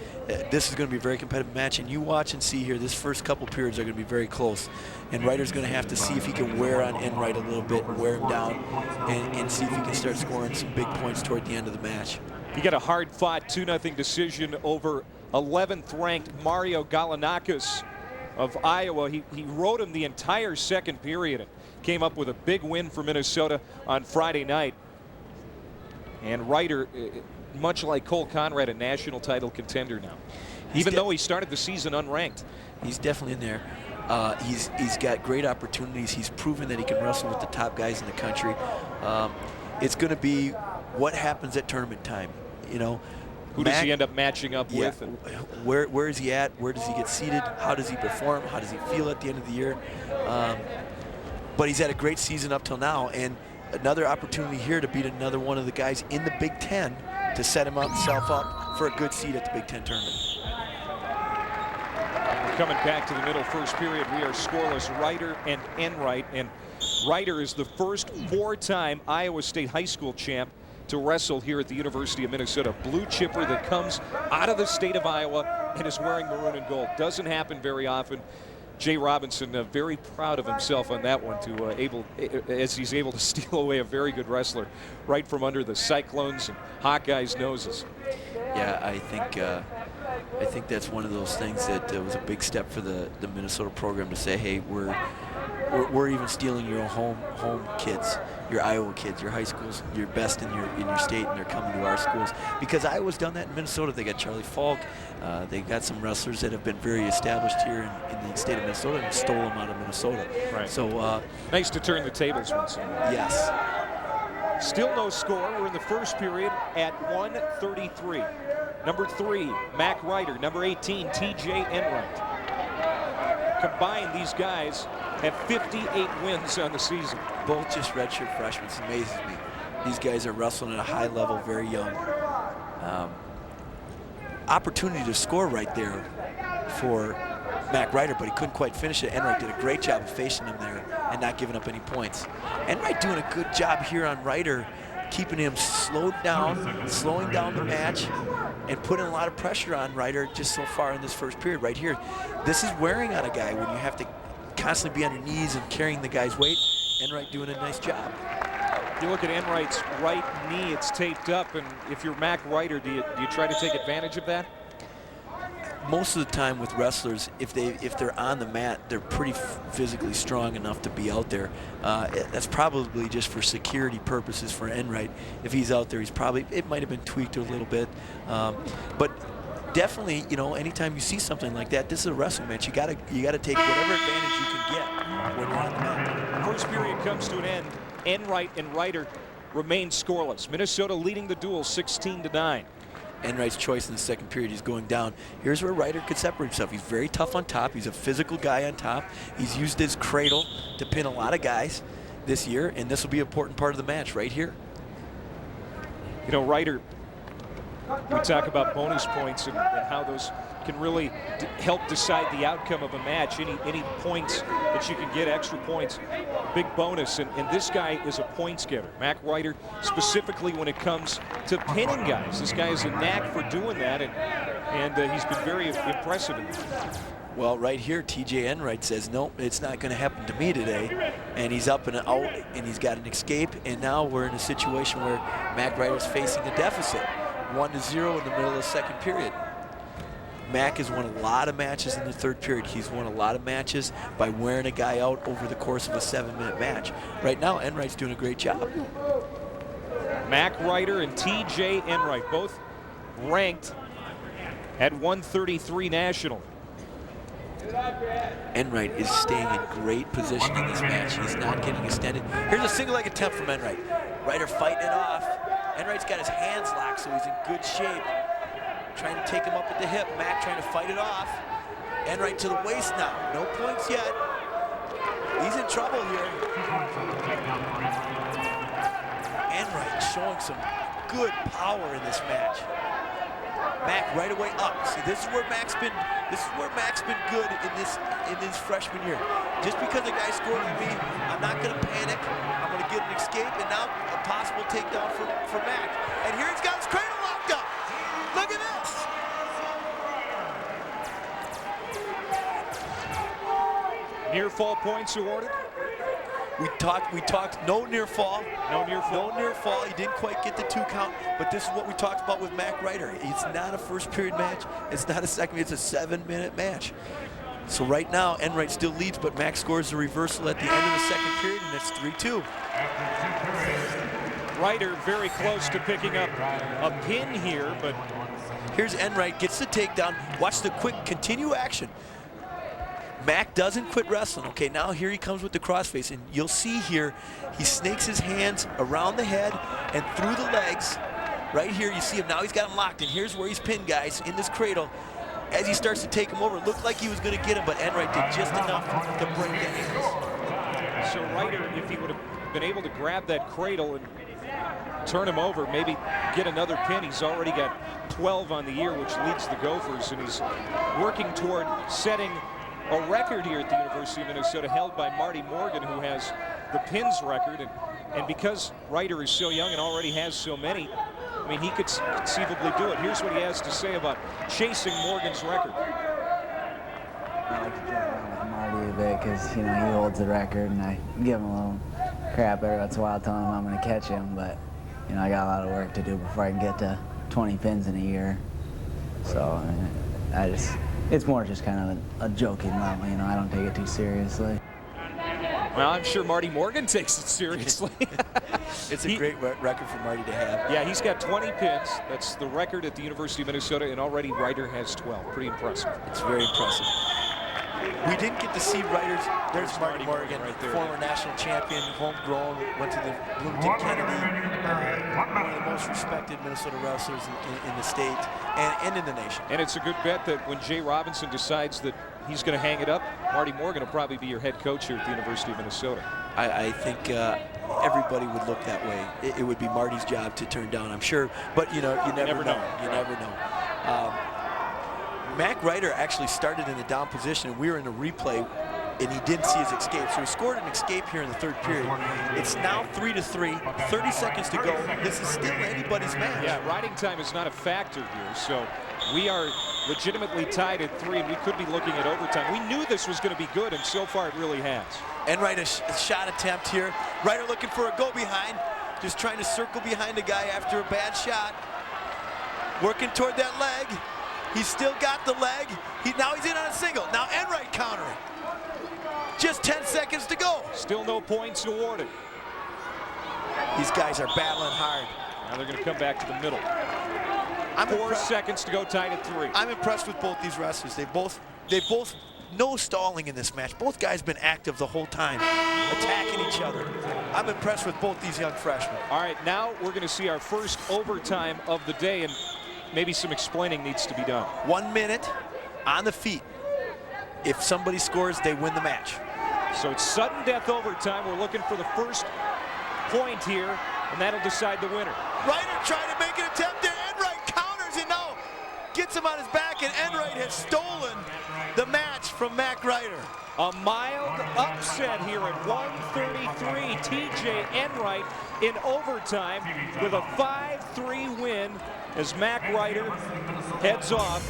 this is going to be a very competitive match. And you watch and see here, this first couple periods are going to be very close. And Reiter's going to have to see if he can wear on Enright a little bit and wear him down and see if he can start scoring some big points toward the end of the match. He got a hard-fought 2-0 decision over 11th-ranked Mario Galanakis of Iowa. He rode him the entire second period and came up with a big win for Minnesota on Friday night. And Reiter, much like Cole Konrad, a national title contender now. Even though he started the season unranked. He's definitely in there. He's got great opportunities. He's proven that he can wrestle with the top guys in the country. It's going to be what happens at tournament time. You know, who does he end up matching up with? And where is he at? Where does he get seated? How does he perform? How does he feel at the end of the year? But he's had a great season up till now, and another opportunity here to beat another one of the guys in the Big Ten to set himself up for a good seat at the Big Ten tournament. Coming back to the middle first period, we are scoreless. Reiter and Enright, and Reiter is the first four-time Iowa State high school champ to wrestle here at the University of Minnesota. Blue chipper that comes out of the state of Iowa and is wearing maroon and gold. Doesn't happen very often. Jay Robinson very proud of himself on that one, as he's able to steal away a very good wrestler right from under the Cyclones and Hawkeyes' noses. Yeah, I think that's one of those things that was a big step for the Minnesota program to say, hey, we're even stealing your home kids, your Iowa kids, your high schools, your best in your state, and they're coming to our schools. Because Iowa's done that in Minnesota. They got Charlie Falk. They got some wrestlers that have been very established here in the state of Minnesota and stole them out of Minnesota. Right. So nice to turn the tables once in a while. Yes. Still no score. We're in the first period at 1:33. Number 3, Mack Reiter. Number 18, TJ Enright. Combined, these guys have 58 wins on the season. Both just redshirt freshmen. It amazes me. These guys are wrestling at a high level, very young. Opportunity to score right there for Mack Reiter, but he couldn't quite finish it. Enright did a great job of facing him there and not giving up any points. Enright doing a good job here on Reiter, keeping him slowed down, slowing down the match, and putting a lot of pressure on Reiter just so far in this first period right here. This is wearing on a guy when you have to constantly be on your knees and carrying the guy's weight. Enright doing a nice job. You look at Enright's right knee, it's taped up, and if you're Mack Reiter, do you try to take advantage of that? Most of the time with wrestlers, if they're on the mat, they're pretty physically strong enough to be out there. That's probably just for security purposes for Enright. If he's out there, it might have been tweaked a little bit. But definitely, you know, anytime you see something like that, this is a wrestling match. You gotta take whatever advantage you can get when you're on the mat. First period comes to an end. Enright and Reiter remain scoreless. Minnesota leading the duel 16-9. Enright's choice in the second period, he's going down. Here's where Reiter could separate himself. He's very tough on top. He's a physical guy on top. He's used his cradle to pin a lot of guys this year, and this will be an important part of the match right here. You know, Reiter, we talk about bonus points and how those can really help decide the outcome of a match. Any points that you can get, extra points, big bonus. And this guy is a points getter. Mack Reiter, specifically when it comes to pinning guys. This guy has a knack for doing that, and he's been very impressive in that. Well, right here, TJ Enright says, nope, it's not going to happen to me today. And he's up and out, and he's got an escape. And now we're in a situation where Mack Reiter's facing a deficit. 1-0 in the middle of the second period. Mack has won a lot of matches in the third period. He's won a lot of matches by wearing a guy out over the course of a 7-minute match. Right now, Enright's doing a great job. Mack Reiter and TJ Enright, both ranked at 133 national. Enright is staying in great position in this match. He's not getting extended. Here's a single leg attempt from Enright. Reiter fighting it off, Enright's got his hands locked, so he's in good shape. Trying to take him up at the hip. Mack trying to fight it off. Enright to the waist now. No points yet. He's in trouble here. Enright showing some good power in this match. Mack right away up. See, this is where Mack's been good in this freshman year. Just because a guy scored on me, I'm not going to panic. I'm going to get an escape, and now a possible takedown for Mack. And here he's got his cradle locked up. Look at this. Near fall points awarded. We talked no near fall. No near fall. No near fall. He didn't quite get the 2 count, but this is what we talked about with Mack Reiter. It's not a first period match. It's not a second, it's a 7-minute match. So right now, Enright still leads, but Mack scores the reversal at the end of the second period, and it's 3-2. Reiter very close to picking up a pin here, but here's Enright, gets the takedown. Watch the quick continue action. Mack doesn't quit wrestling. Okay, now here he comes with the crossface, and you'll see here he snakes his hands around the head and through the legs. Right here, you see him now. He's got him locked, and here's where he's pinned, guys, in this cradle. As he starts to take him over, it looked like he was going to get him, but Enright did just enough to break the ankles. So Reiter, if he would have been able to grab that cradle and turn him over, maybe get another pin. He's already got 12 on the year, which leads the Gophers, and he's working toward setting a record here at the University of Minnesota held by Marty Morgan, who has the pins record. And because Reiter is so young and already has so many, I mean, he could conceivably do it. Here's what he has to say about chasing Morgan's record. I like to joke around with Marty a bit because, you know, he holds the record, and I give him a little crap every once in a while telling him I'm going to catch him. But, you know, I got a lot of work to do before I can get to 20 pins in a year. So it's more just kind of a joking level, you know. I don't take it too seriously. Well, I'm sure Marty Morgan takes it seriously. It's a great record for Marty to have. Yeah, he's got 20 pins. That's the record at the University of Minnesota, and already Reiter has 12. Pretty impressive. It's very impressive. We didn't get to see Reiter's. There's Marty Morgan, right there, former national champion, homegrown, went to the Bloomington Kennedy, one of the most respected Minnesota wrestlers in the state and in the nation. And it's a good bet that when Jay Robinson decides that he's going to hang it up, Marty Morgan will probably be your head coach here at the University of Minnesota. I think everybody would look that way. It would be Marty's job to turn down, I'm sure. But, you know, you never know. You never know. Mack Reiter actually started in the down position, and we were in a replay, and he didn't see his escape. So he scored an escape here in the third period. It's now 3-3, 30 seconds to go. This is still anybody's match. Yeah, riding time is not a factor here, so we are legitimately tied at 3, and we could be looking at overtime. We knew this was going to be good, and so far it really has. Enright a shot attempt here. Reiter looking for a go behind, just trying to circle behind a guy after a bad shot. Working toward that leg. He's still got the leg. Now he's in on a single. Now Enright countering. Just 10 seconds to go. Still no points awarded. These guys are battling hard. Now they're going to come back to the middle. 4 seconds to go, tied at 3. I'm impressed with both these wrestlers. They both no stalling in this match. Both guys been active the whole time, attacking each other. I'm impressed with both these young freshmen. All right, now we're going to see our first overtime of the day, and maybe some explaining needs to be done. 1 minute on the feet. If somebody scores, they win the match. So it's sudden death overtime. We're looking for the first point here, and that'll decide the winner. Reiter trying to make an attempt there. Enright counters and now gets him on his back, and Enright has stolen the match from Mack Reiter. A mild upset here at 133. TJ Enright in overtime with a 5-3 win as Mack Reiter heads off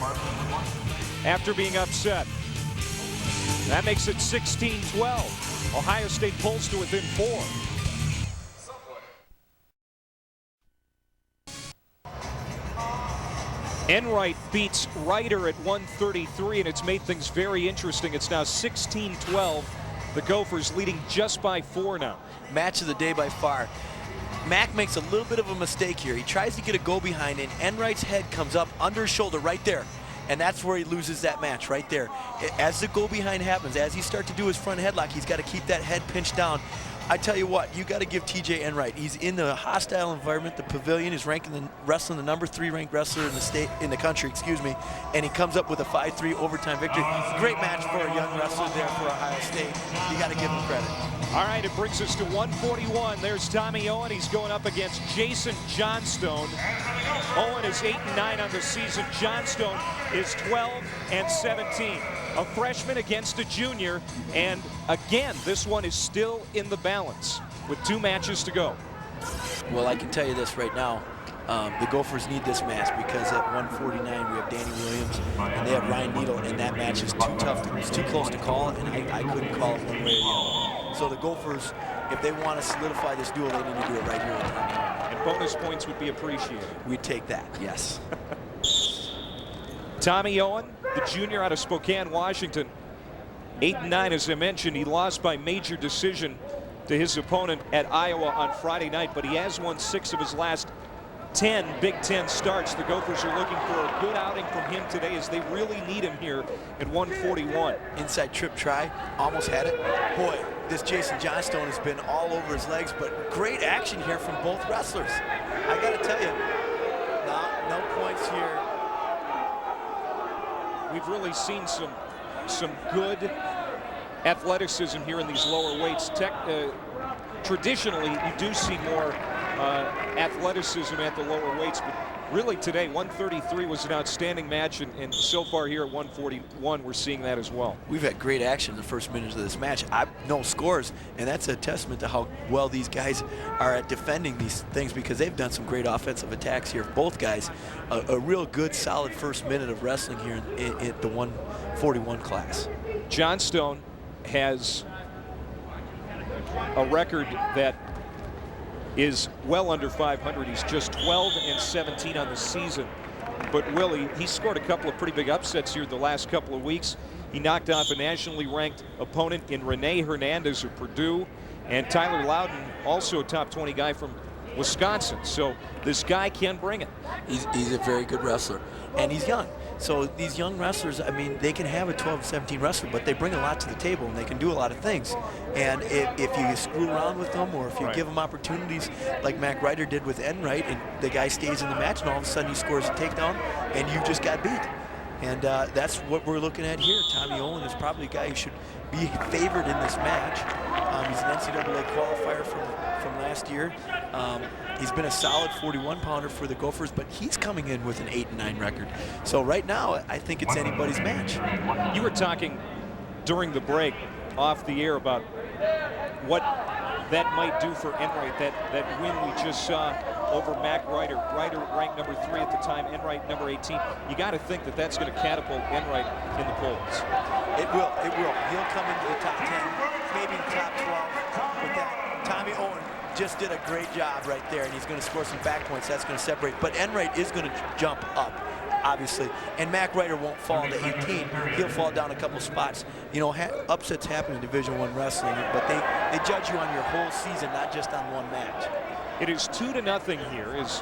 after being upset. That makes it 16-12. Ohio State pulls to within 4. Enright beats Reiter at 133, and it's made things very interesting. It's now 16-12. The Gophers leading just by 4 now. Match of the day by far. Mack makes a little bit of a mistake here. He tries to get a go behind, and Enright's head comes up under his shoulder right there. And that's where he loses that match right there. As the go behind happens, as he starts to do his front headlock, he's got to keep that head pinched down. I tell you what, you got to give TJ Enright. He's in the hostile environment. The pavilion is wrestling the number 3 ranked wrestler in the country, and he comes up with a 5-3 overtime victory. Great match for a young wrestler there for Ohio State. You got to give him credit. All right, it brings us to 141. There's Tommy Owen. He's going up against Jason Johnstone. Owen is 8-9 on the season. Johnstone is 12-17. A freshman against a junior, and again, this one is still in the balance with 2 matches to go. Well, I can tell you this right now. The Gophers need this match because at 149 we have Danny Williams and they have Ryan Needle, and that match is too tough. It's too close to call, and I couldn't call it one way or the other. So the Gophers, if they want to solidify this duel, they need to do it right here with Tommy. And bonus points would be appreciated. We'd take that, yes. Tommy Owen, the junior out of Spokane, Washington, 8-9, as I mentioned. He lost by major decision to his opponent at Iowa on Friday night, but he has won 6 of his last 10 Big Ten starts. The Gophers are looking for a good outing from him today as they really need him here at 141. Inside trip try, almost had it. Boy, this Jason Johnstone has been all over his legs, but great action here from both wrestlers. I got to tell you, no points here. We've really seen some good athleticism here in these lower weights. Traditionally, you do see more athleticism at the lower weights, but really today 133 was an outstanding match, and so far here at 141 we're seeing that as well. We've had great action in the first minutes of this match. No scores, and that's a testament to how well these guys are at defending these things, because they've done some great offensive attacks here. Both guys, a real good solid first minute of wrestling here in the 141 class. Johnstone has a record that is well under 500. He's just 12-17 on the season. But Willie, he scored a couple of pretty big upsets here the last couple of weeks. He knocked off a nationally ranked opponent in Rene Hernandez of Purdue, and Tyler Loudon, also a top 20 guy from Wisconsin. So this guy can bring it. He's a very good wrestler, and he's young. So these young wrestlers, I mean, they can have a 12-17 wrestler, but they bring a lot to the table, and they can do a lot of things. And if you screw around with them, or if you give them opportunities like Mack Reiter did with Enright, and the guy stays in the match, and all of a sudden he scores a takedown, and you just got beat. And that's what we're looking at here. Tommy Owen is probably a guy who should be favored in this match. He's an NCAA qualifier from last year. He's been a solid 41-pounder for the Gophers, but he's coming in with an 8-9 record. So right now, I think it's anybody's match. You were talking during the break off the air about what that might do for Enright, that win we just saw over Mack Reiter. Reiter ranked number 3 at the time, Enright number 18. You got to think that that's going to catapult Enright in the polls. It will. He'll come into the top 10, maybe top 12 with that. Tommy Owen just did a great job right there, and he's going to score some back points. That's going to separate. But Enright is going to jump up, obviously. And Mack Reiter won't fall to 18. He'll fall down a couple spots. You know, upsets happen in Division I wrestling, but they judge you on your whole season, not just on one match. It is 2-0 here as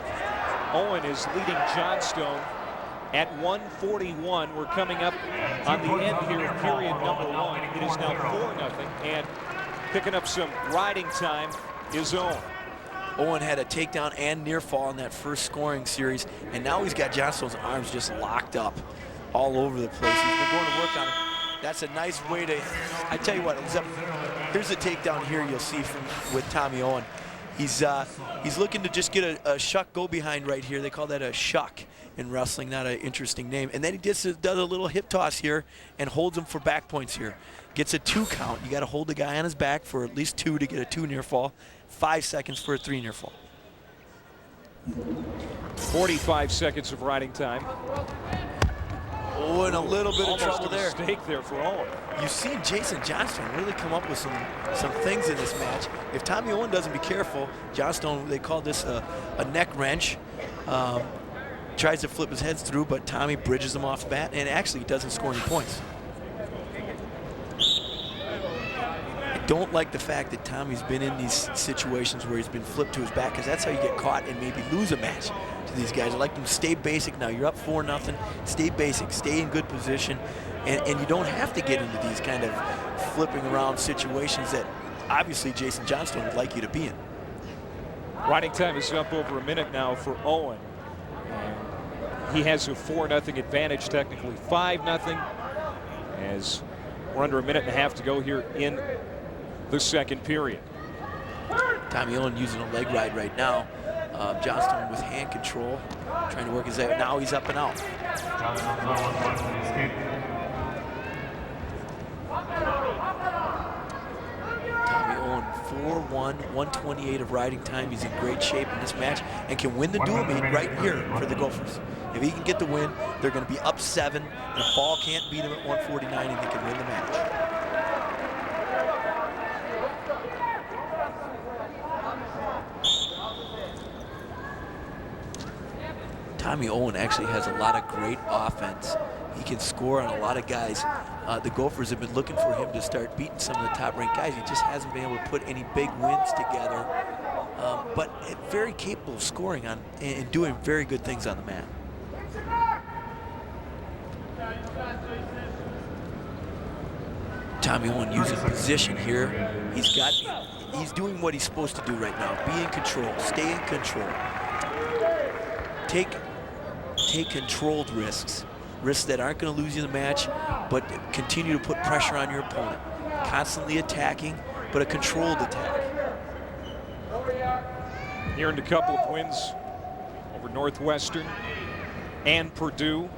Owen is leading Johnstone at 141. We're coming up on the end here of period number 1. It is now 4-0, and picking up some riding time is Owen. Owen had a takedown and near fall in that first scoring series, and now he's got Johnstone's arms just locked up all over the place. He's been going to work on it. That's a nice way to, I tell you what, here's a takedown here you'll see with Tommy Owen. He's looking to just get a shuck go behind right here. They call that a shuck in wrestling, not an interesting name. And then he just does a little hip toss here and holds him for back points here. Gets a 2 count. You got to hold the guy on his back for at least 2 to get a 2 near fall. 5 seconds for a 3 near fall. 45 seconds of riding time. Oh, and a little bit of trouble there. Almost a mistake there for Owen. You've seen Jason Johnstone really come up with some things in this match. If Tommy Owen doesn't be careful, Johnstone, they call this a neck wrench. Tries to flip his head through, but Tommy bridges him off the bat, and actually doesn't score any points. I don't like the fact that Tommy's been in these situations where he's been flipped to his back, because that's how you get caught and maybe lose a match. to these guys. I like them to stay basic. Now you're up 4-0. Stay basic. Stay in good position. And you don't have to get into these kind of flipping around situations that obviously Jason Johnstone would like you to be in. Riding time is up over a minute now for Owen. And he has a 4-0 advantage, technically 5-0, as we're under a minute and a half to go here in the second period. Tommy Owen using a leg ride right now. Johnstone with hand control, trying to work his way. Now he's up and out. Tommy Owen 4-1, 128 of riding time. He's in great shape in this match and can win the dual meet right here for the Gophers. If he can get the win, they're going to be up 7, and Ball can't beat him at 149, and they can win the match. Tommy Owen actually has a lot of great offense. He can score on a lot of guys. The Gophers have been looking for him to start beating some of the top-ranked guys. He just hasn't been able to put any big wins together, but very capable of scoring on and doing very good things on the mat. Tommy Owen using position here. He's doing what he's supposed to do right now. Be in control, stay in control. Take controlled risks that aren't going to lose you the match, but continue to put pressure on your opponent. Constantly attacking, but a controlled attack. He earned a couple of wins over Northwestern and Purdue.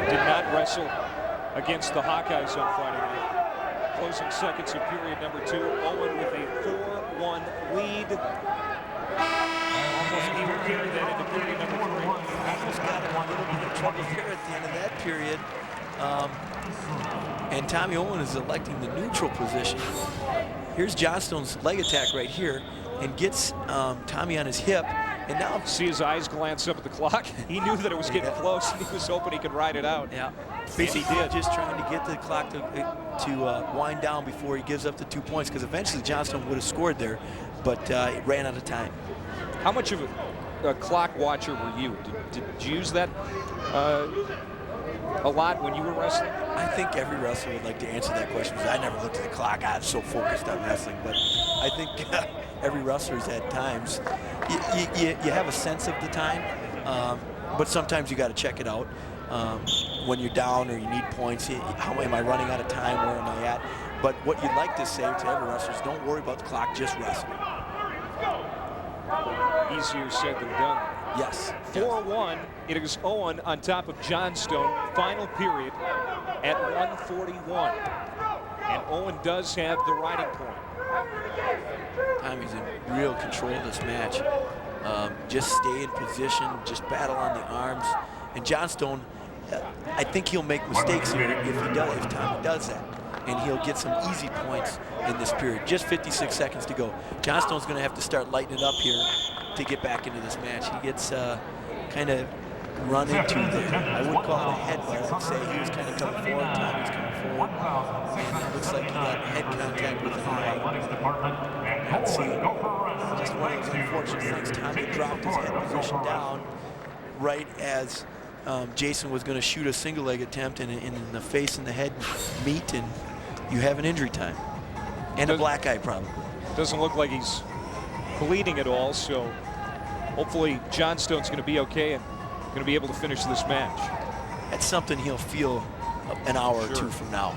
Did not wrestle against the Hawkeyes on Friday night. Closing seconds of period number 2. Owen with a 4-1 lead. Almost even carried that into period number 3. Almost got him a little bit of trouble here at the end of that period. And Tommy Owen is electing the neutral position. Here's Johnstone's leg attack right here and gets Tommy on his hip. And now see his eyes glance up at the clock. He knew that it was getting close, and he was hoping he could ride it out. Yeah, He did. Just trying to get the clock to wind down before he gives up the 2 points, because eventually Johnstone would have scored there, but it ran out of time. How much of a clock watcher were you? Did you use that a lot when you were wrestling? I think every wrestler would like to answer that question, because I never looked at the clock. I was so focused on wrestling, but I think every wrestler's had times. You have a sense of the time, but sometimes you got to check it out. When you're down or you need points, how am I running out of time? Where am I at? But what you'd like to say to every wrestler is don't worry about the clock, just wrestle. Easier said than done. Yes. 4-1. It is Owen on top of Johnstone. Final period at 141. And Owen does have the riding point. Tommy's in real control of this match. Just stay in position, just battle on the arms. And Johnstone, I think he'll make mistakes here if Tommy does that. And he'll get some easy points in this period. Just 56 seconds to go. Johnstone's going to have to start lighting it up here to get back into this match. He gets kind of run into I wouldn't call it a headbutt. I'd say he was kind of coming forward. Tommy's coming forward. And it looks like he got head contact with an eye. Let's see. Just one of those unfortunate things. Tommy dropped his head position down right as Jason was going to shoot a single leg attempt, and in the face and the head meet, and you have an injury time. And a black eye probably. Doesn't look like he's bleeding at all, so hopefully Johnstone's going to be okay and going to be able to finish this match. That's something he'll feel an hour or two from now.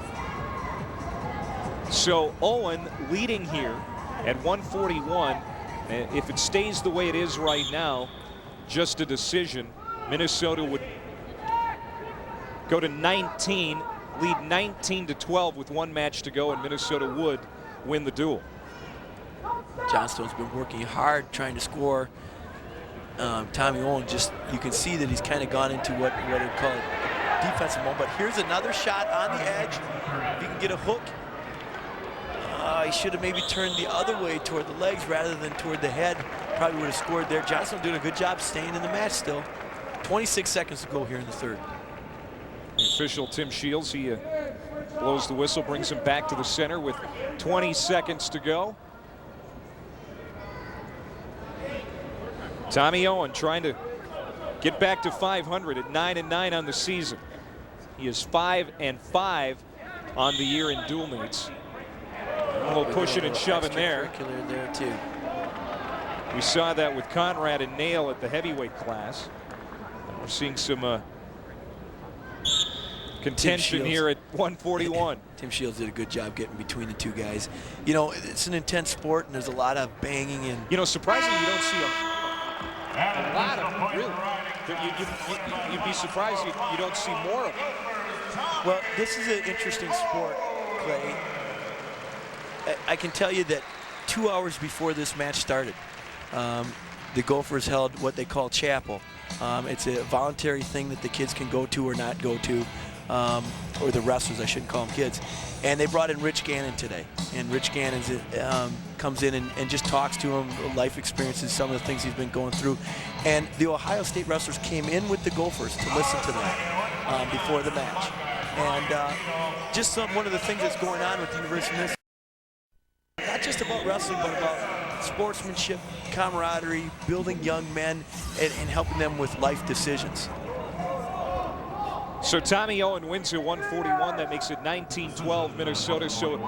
So Owen leading here at 141. If it stays the way it is right now, just a decision, Minnesota would go to 19, lead 19-12 with 1 match to go, and Minnesota would win the duel. Johnstone's been working hard trying to score. Tommy Owen, you can see that he's kind of gone into what I'd call a defensive mode. But here's another shot on the edge. If he can get a hook, he should have maybe turned the other way toward the legs rather than toward the head. Probably would have scored there. Johnstone doing a good job staying in the match still. 26 seconds to go here in the third. The official Tim Shields, he blows the whistle, brings him back to the center with 20 seconds to go. Tommy Owen trying to get back to 500 at 9-9 on the season. He is 5-5 on the year in dual meets. A little pushing and shoving there. There too. We saw that with Konrad and Nagel at the heavyweight class. We're seeing some contention here at 141. Tim Shields did a good job getting between the two guys. You know, it's an intense sport, and there's a lot of banging and. You know, surprisingly, you don't see a lot of them, really. You'd be surprised you don't see more of them. Well, this is an interesting sport, Clay. I can tell you that 2 hours before this match started, the Gophers held what they call chapel. It's a voluntary thing that the kids can go to or not go to, or the wrestlers, I shouldn't call them kids. And they brought in Rich Gannon today. And Rich Gannon comes in and just talks to him, life experiences, some of the things he's been going through. And the Ohio State wrestlers came in with the Gophers to listen to that before the match. And just one of the things that's going on with the University of Minnesota, not just about wrestling, but about sportsmanship, camaraderie, building young men, and helping them with life decisions. So Tommy Owen wins at 141. That makes it 19-12 Minnesota. So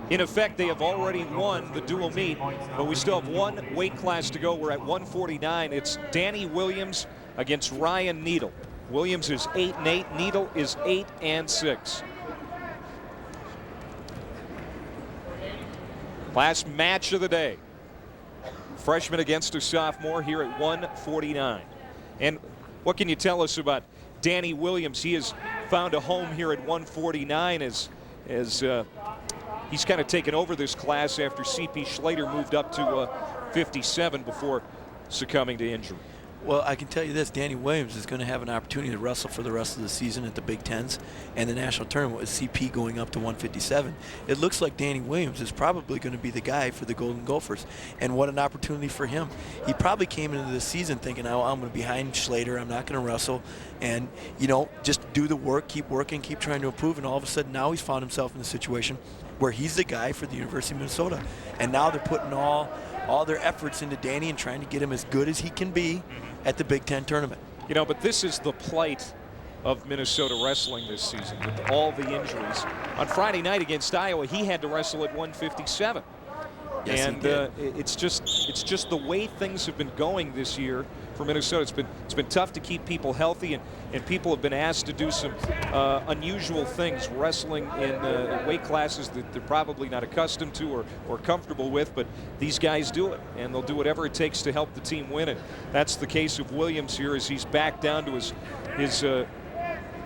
in effect, they have already won the dual meet, but we still have one weight class to go. We're at 149. It's Danny Williams against Ryan Nagel. Williams is 8-8. Nagel is 8-6. Last match of the day. Freshman against a sophomore here at 149. And what can you tell us about Danny Williams? He has found a home here at 149 as he's kind of taken over this class after C.P. Schlater moved up to 57 before succumbing to injury. Well, I can tell you this, Danny Williams is going to have an opportunity to wrestle for the rest of the season at the Big Tens and the national tournament with CP going up to 157. It looks like Danny Williams is probably going to be the guy for the Golden Gophers, and what an opportunity for him. He probably came into the season thinking, oh, I'm going to be behind Schlater, I'm not going to wrestle, and, you know, just do the work, keep working, keep trying to improve, and all of a sudden now he's found himself in a situation where he's the guy for the University of Minnesota, and now they're putting all their efforts into Danny and trying to get him as good as he can be at the Big Ten tournament. You know, but this is the plight of Minnesota wrestling this season with all the injuries. On Friday night against Iowa, he had to wrestle at 157. Yes, and it's just the way things have been going this year for Minnesota. It's been tough to keep people healthy, and people have been asked to do some unusual things, wrestling in weight classes that they're probably not accustomed to or comfortable with, but these guys do it, and they'll do whatever it takes to help the team win. And that's the case of Williams here, as he's back down to his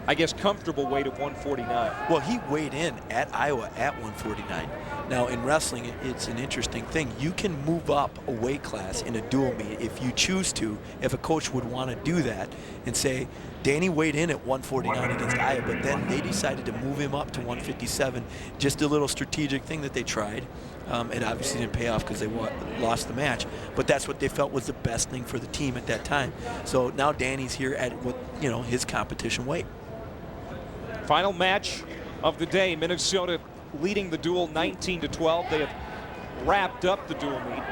I guess, comfortable weight of 149. Well, he weighed in at Iowa at 149. Now, in wrestling, it's an interesting thing. You can move up a weight class in a dual meet if you choose to, if a coach would want to do that and say, Danny weighed in at 149 against Iowa, but then they decided to move him up to 157. Just a little strategic thing that they tried. It obviously didn't pay off because they lost the match, but that's what they felt was the best thing for the team at that time. So now Danny's here at what, you know, his competition weight. Final match of the day, Minnesota leading the duel 19-12. They have wrapped up the duel meet.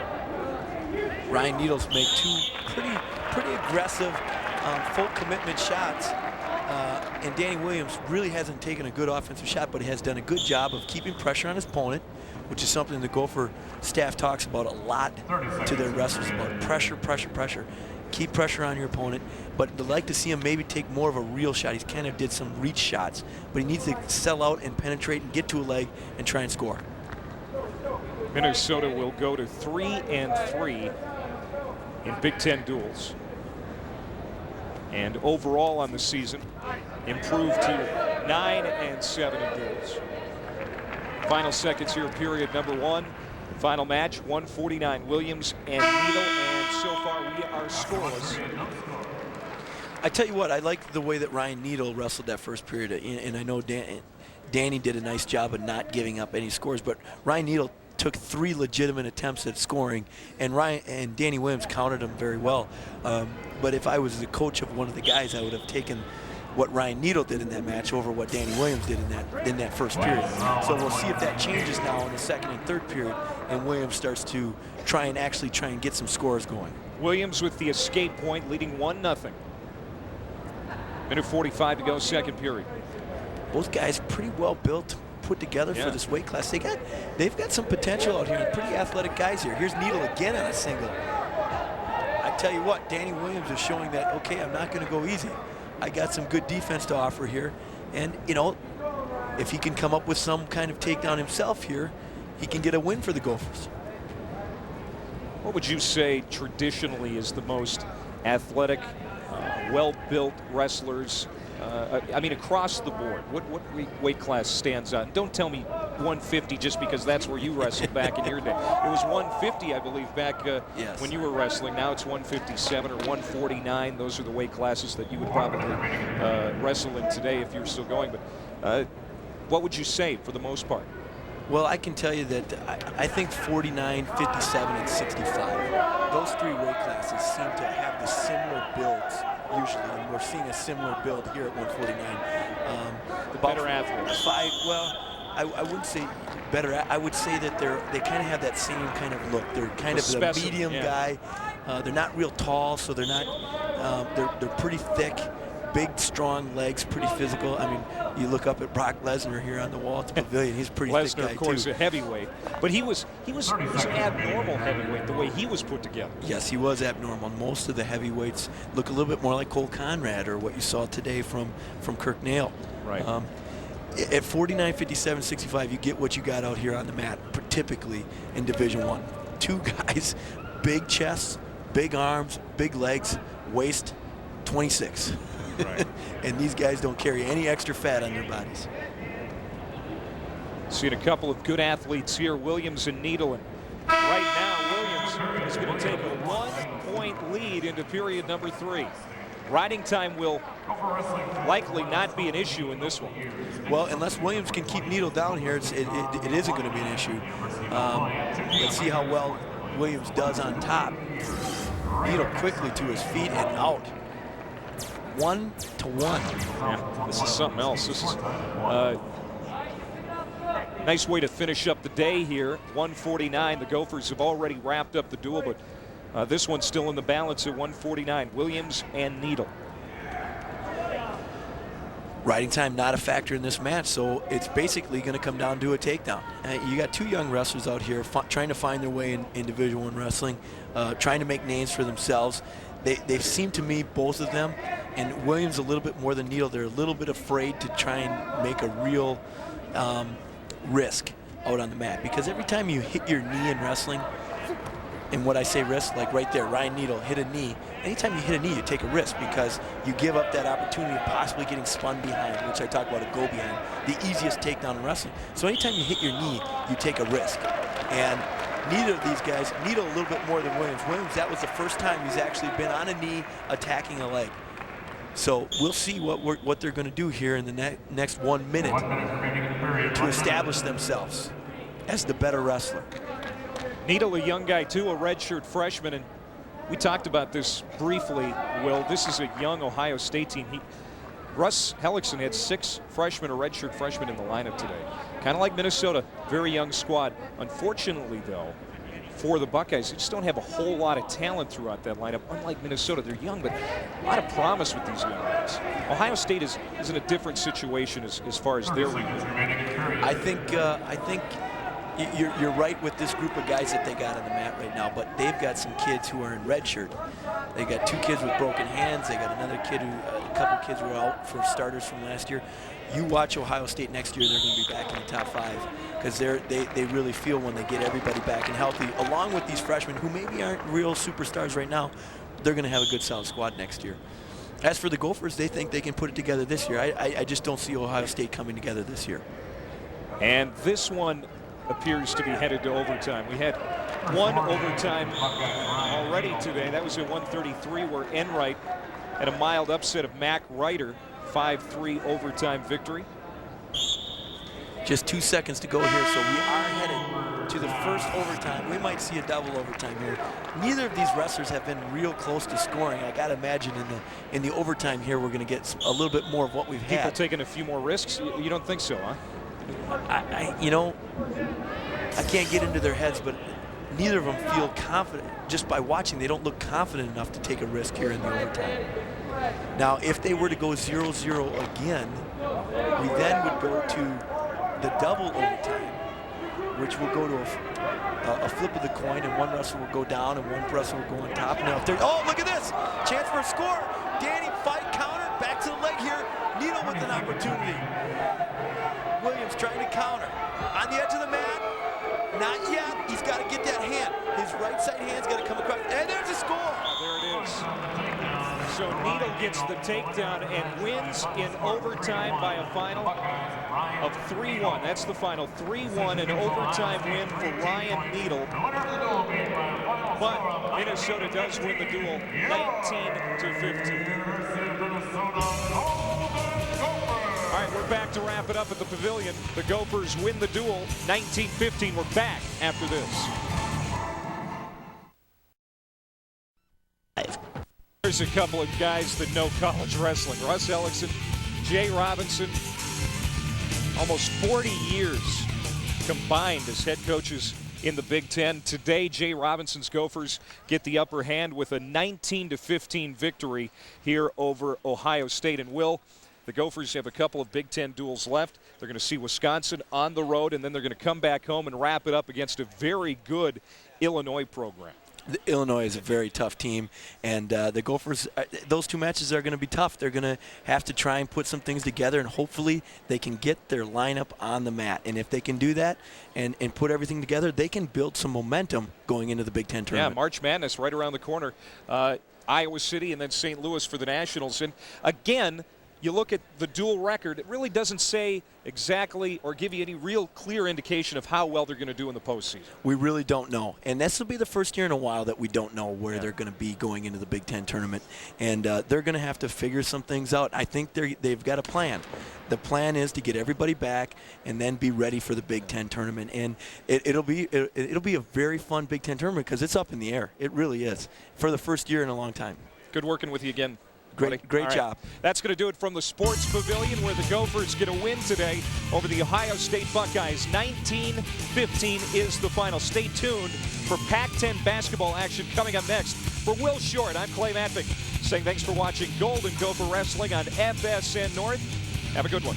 Ryan Needles made two pretty aggressive full commitment shots, and Danny Williams really hasn't taken a good offensive shot, but he has done a good job of keeping pressure on his opponent, which is something the Gopher staff talks about a lot to their wrestlers, about pressure, pressure, pressure. Keep pressure on your opponent, but they'd like to see him maybe take more of a real shot. He's kind of did some reach shots, but he needs to sell out and penetrate and get to a leg and try and score. Minnesota will go to 3-3 in Big Ten duels. And overall on the season, improved to 9-7 in duels. Final seconds here, period number one. Final match, 149, Williams and Nagel, and so far we are scoreless. I tell you what, I like the way that Ryan Nagel wrestled that first period, and I know Danny did a nice job of not giving up any scores, but Ryan Nagel took 3 legitimate attempts at scoring, and Danny Williams countered him very well. But if I was the coach of one of the guys, I would have taken what Ryan Nagel did in that match over what Danny Williams did in that first period. So we'll see if that changes now in the second and third period, and Williams starts to try and get some scores going. Williams with the escape point, leading 1-0. Minute 45 to go, second period. Both guys pretty well built, put together for this weight class. They've got some potential out here. Pretty athletic guys here. Here's Nagel again on a single. I tell you what, Danny Williams is showing that, okay, I'm not going to go easy. I got some good defense to offer here. And, you know, if he can come up with some kind of takedown himself here, he can get a win for the Gophers. What would you say traditionally is the most athletic, well-built wrestlers? I mean, across the board, what weight class stands out? And don't tell me 150 just because that's where you wrestled back in your day. It was 150, I believe, back when you were wrestling. Now it's 157 or 149. Those are the weight classes that you would probably wrestle in today if you're still going. But what would you say for the most part? Well, I can tell you that I think 49, 57, and 65. Those three weight classes seem to have the similar builds usually, and we're seeing a similar build here at 149. The better athletes. I wouldn't say better. I would say that they kind of have that same kind of look. They're kind of the medium guy. They're not real tall, so they're not. They're pretty thick. Big, strong legs, pretty physical. I mean, you look up at Brock Lesnar here on the wall at the pavilion. He's a pretty thick guy, of course, too. a heavyweight. But he was an abnormal heavyweight the way he was put together. Yes, he was abnormal. Most of the heavyweights look a little bit more like Konrad or what you saw today from Kirk. Right. At 49, 57, 65, you get what you got out here on the mat, typically in Division I. Two guys, big chests, big arms, big legs, waist 26. Right. And these guys don't carry any extra fat on their bodies. Seen a couple of good athletes here, Williams and Nagel. And right now, Williams is going to take a 1-point lead into period number 3. Riding time will likely not be an issue in this one. Well, unless Williams can keep Nagel down here, it isn't going to be an issue. Let's see how well Williams does on top. Nagel quickly to his feet and out. 1-1. Yeah, this is something else. This is nice way to finish up the day here. 149. The Gophers have already wrapped up the duel, but this one's still in the balance at 149. Williams and Nagel. Riding time not a factor in this match, so it's basically going to come down to a takedown. You got two young wrestlers out here trying to find their way in Division I wrestling, trying to make names for themselves. They seem to me, both of them, and Williams a little bit more than Nagel, they're a little bit afraid to try and make a real risk out on the mat, because every time you hit your knee in wrestling, and what I say risk, like right there, Ryan Nagel hit a knee. Anytime you hit a knee, you take a risk because you give up that opportunity of possibly getting spun behind, which I talk about a go behind, the easiest takedown in wrestling. So anytime you hit your knee, you take a risk. And neither of these guys, Nagel a little bit more than Williams. Williams, that was the first time he's actually been on a knee attacking a leg. So we'll see what they're going to do here in the next 1 minute to establish themselves as the better wrestler. Nagel, a young guy too, a redshirt freshman, and we talked about this briefly, Will. This is a young Ohio State team. Russ Hellickson had 6 freshmen or redshirt freshmen in the lineup today. Kind of like Minnesota, very young squad. Unfortunately, though, for the Buckeyes, they just don't have a whole lot of talent throughout that lineup. Unlike Minnesota, they're young, but a lot of promise with these young guys. Ohio State is in a different situation as far as their rebuild. I think you're right with this group of guys that they got on the mat right now, but they've got some kids who are in red shirt. They got 2 kids with broken hands. They got another kid a couple kids who are out for starters from last year. You watch Ohio State next year, they're going to be back in the top 5 because they really feel when they get everybody back and healthy, along with these freshmen who maybe aren't real superstars right now, they're going to have a good solid squad next year. As for the Gophers, they think they can put it together this year. I just don't see Ohio State coming together this year. And this one appears to be headed to overtime. We had one overtime already today. That was at 133 where Enright had a mild upset of Mack Reiter, 5-3 overtime victory. Just 2 seconds to go here, so we are headed to the first overtime. We might see a double overtime here. Neither of these wrestlers have been real close to scoring. I got to imagine in the overtime here we're going to get a little bit more of what we've had. People taking a few more risks? You don't think so, huh? You know, I can't get into their heads, but neither of them feel confident. Just by watching, they don't look confident enough to take a risk here in the overtime. Now, if they were to go 0-0 again, we then would go to the double overtime, which will go to a flip of the coin, and one wrestler will go down and one wrestler will go on top. Now, if they're, oh, look at this! Chance for a score. Danny, fight, counter, back to the leg here. Needle with an opportunity. Williams trying to counter. On the edge of the mat. Not yet. He's got to get that hand. His right side hand's got to come across. And there's a score. There it is. So Needle gets the takedown and wins in overtime by a final of 3-1. That's the final 3-1, an overtime win for Ryan Needle. But Minnesota does win the duel 19-15. All right, we're back to wrap it up at the Pavilion. The Gophers win the duel 19-15. We're back after this. There's a couple of guys that know college wrestling. Russ Ellickson, Jay Robinson, almost 40 years combined as head coaches in the Big Ten. Today, Jay Robinson's Gophers get the upper hand with a 19-15 victory here over Ohio State. And Will, the Gophers have a couple of Big Ten duels left. They're going to see Wisconsin on the road, and then they're going to come back home and wrap it up against a very good Illinois program. Illinois is a very tough team, and the Gophers, those two matches are going to be tough. They're going to have to try and put some things together, and hopefully they can get their lineup on the mat. And if they can do that and put everything together, they can build some momentum going into the Big Ten tournament. Yeah, March Madness right around the corner. Iowa City and then St. Louis for the Nationals. And again, you look at the dual record, it really doesn't say exactly or give you any real clear indication of how well they're going to do in the postseason. We really don't know. And this will be the first year in a while that we don't know where they're going to be going into the Big Ten tournament. And they're going to have to figure some things out. I think they've got a plan. The plan is to get everybody back and then be ready for the Big Ten tournament. And it'll be a very fun Big Ten tournament because it's up in the air. It really is for the first year in a long time. Good working with you again. Great job. That's going to do it from the Sports Pavilion, where the Gophers get a win today over the Ohio State Buckeyes. 19-15 is the final. Stay tuned for Pac-10 basketball action coming up next. For Will Short, I'm Clay Matvick saying thanks for watching Golden Gopher Wrestling on FSN North. Have a good one.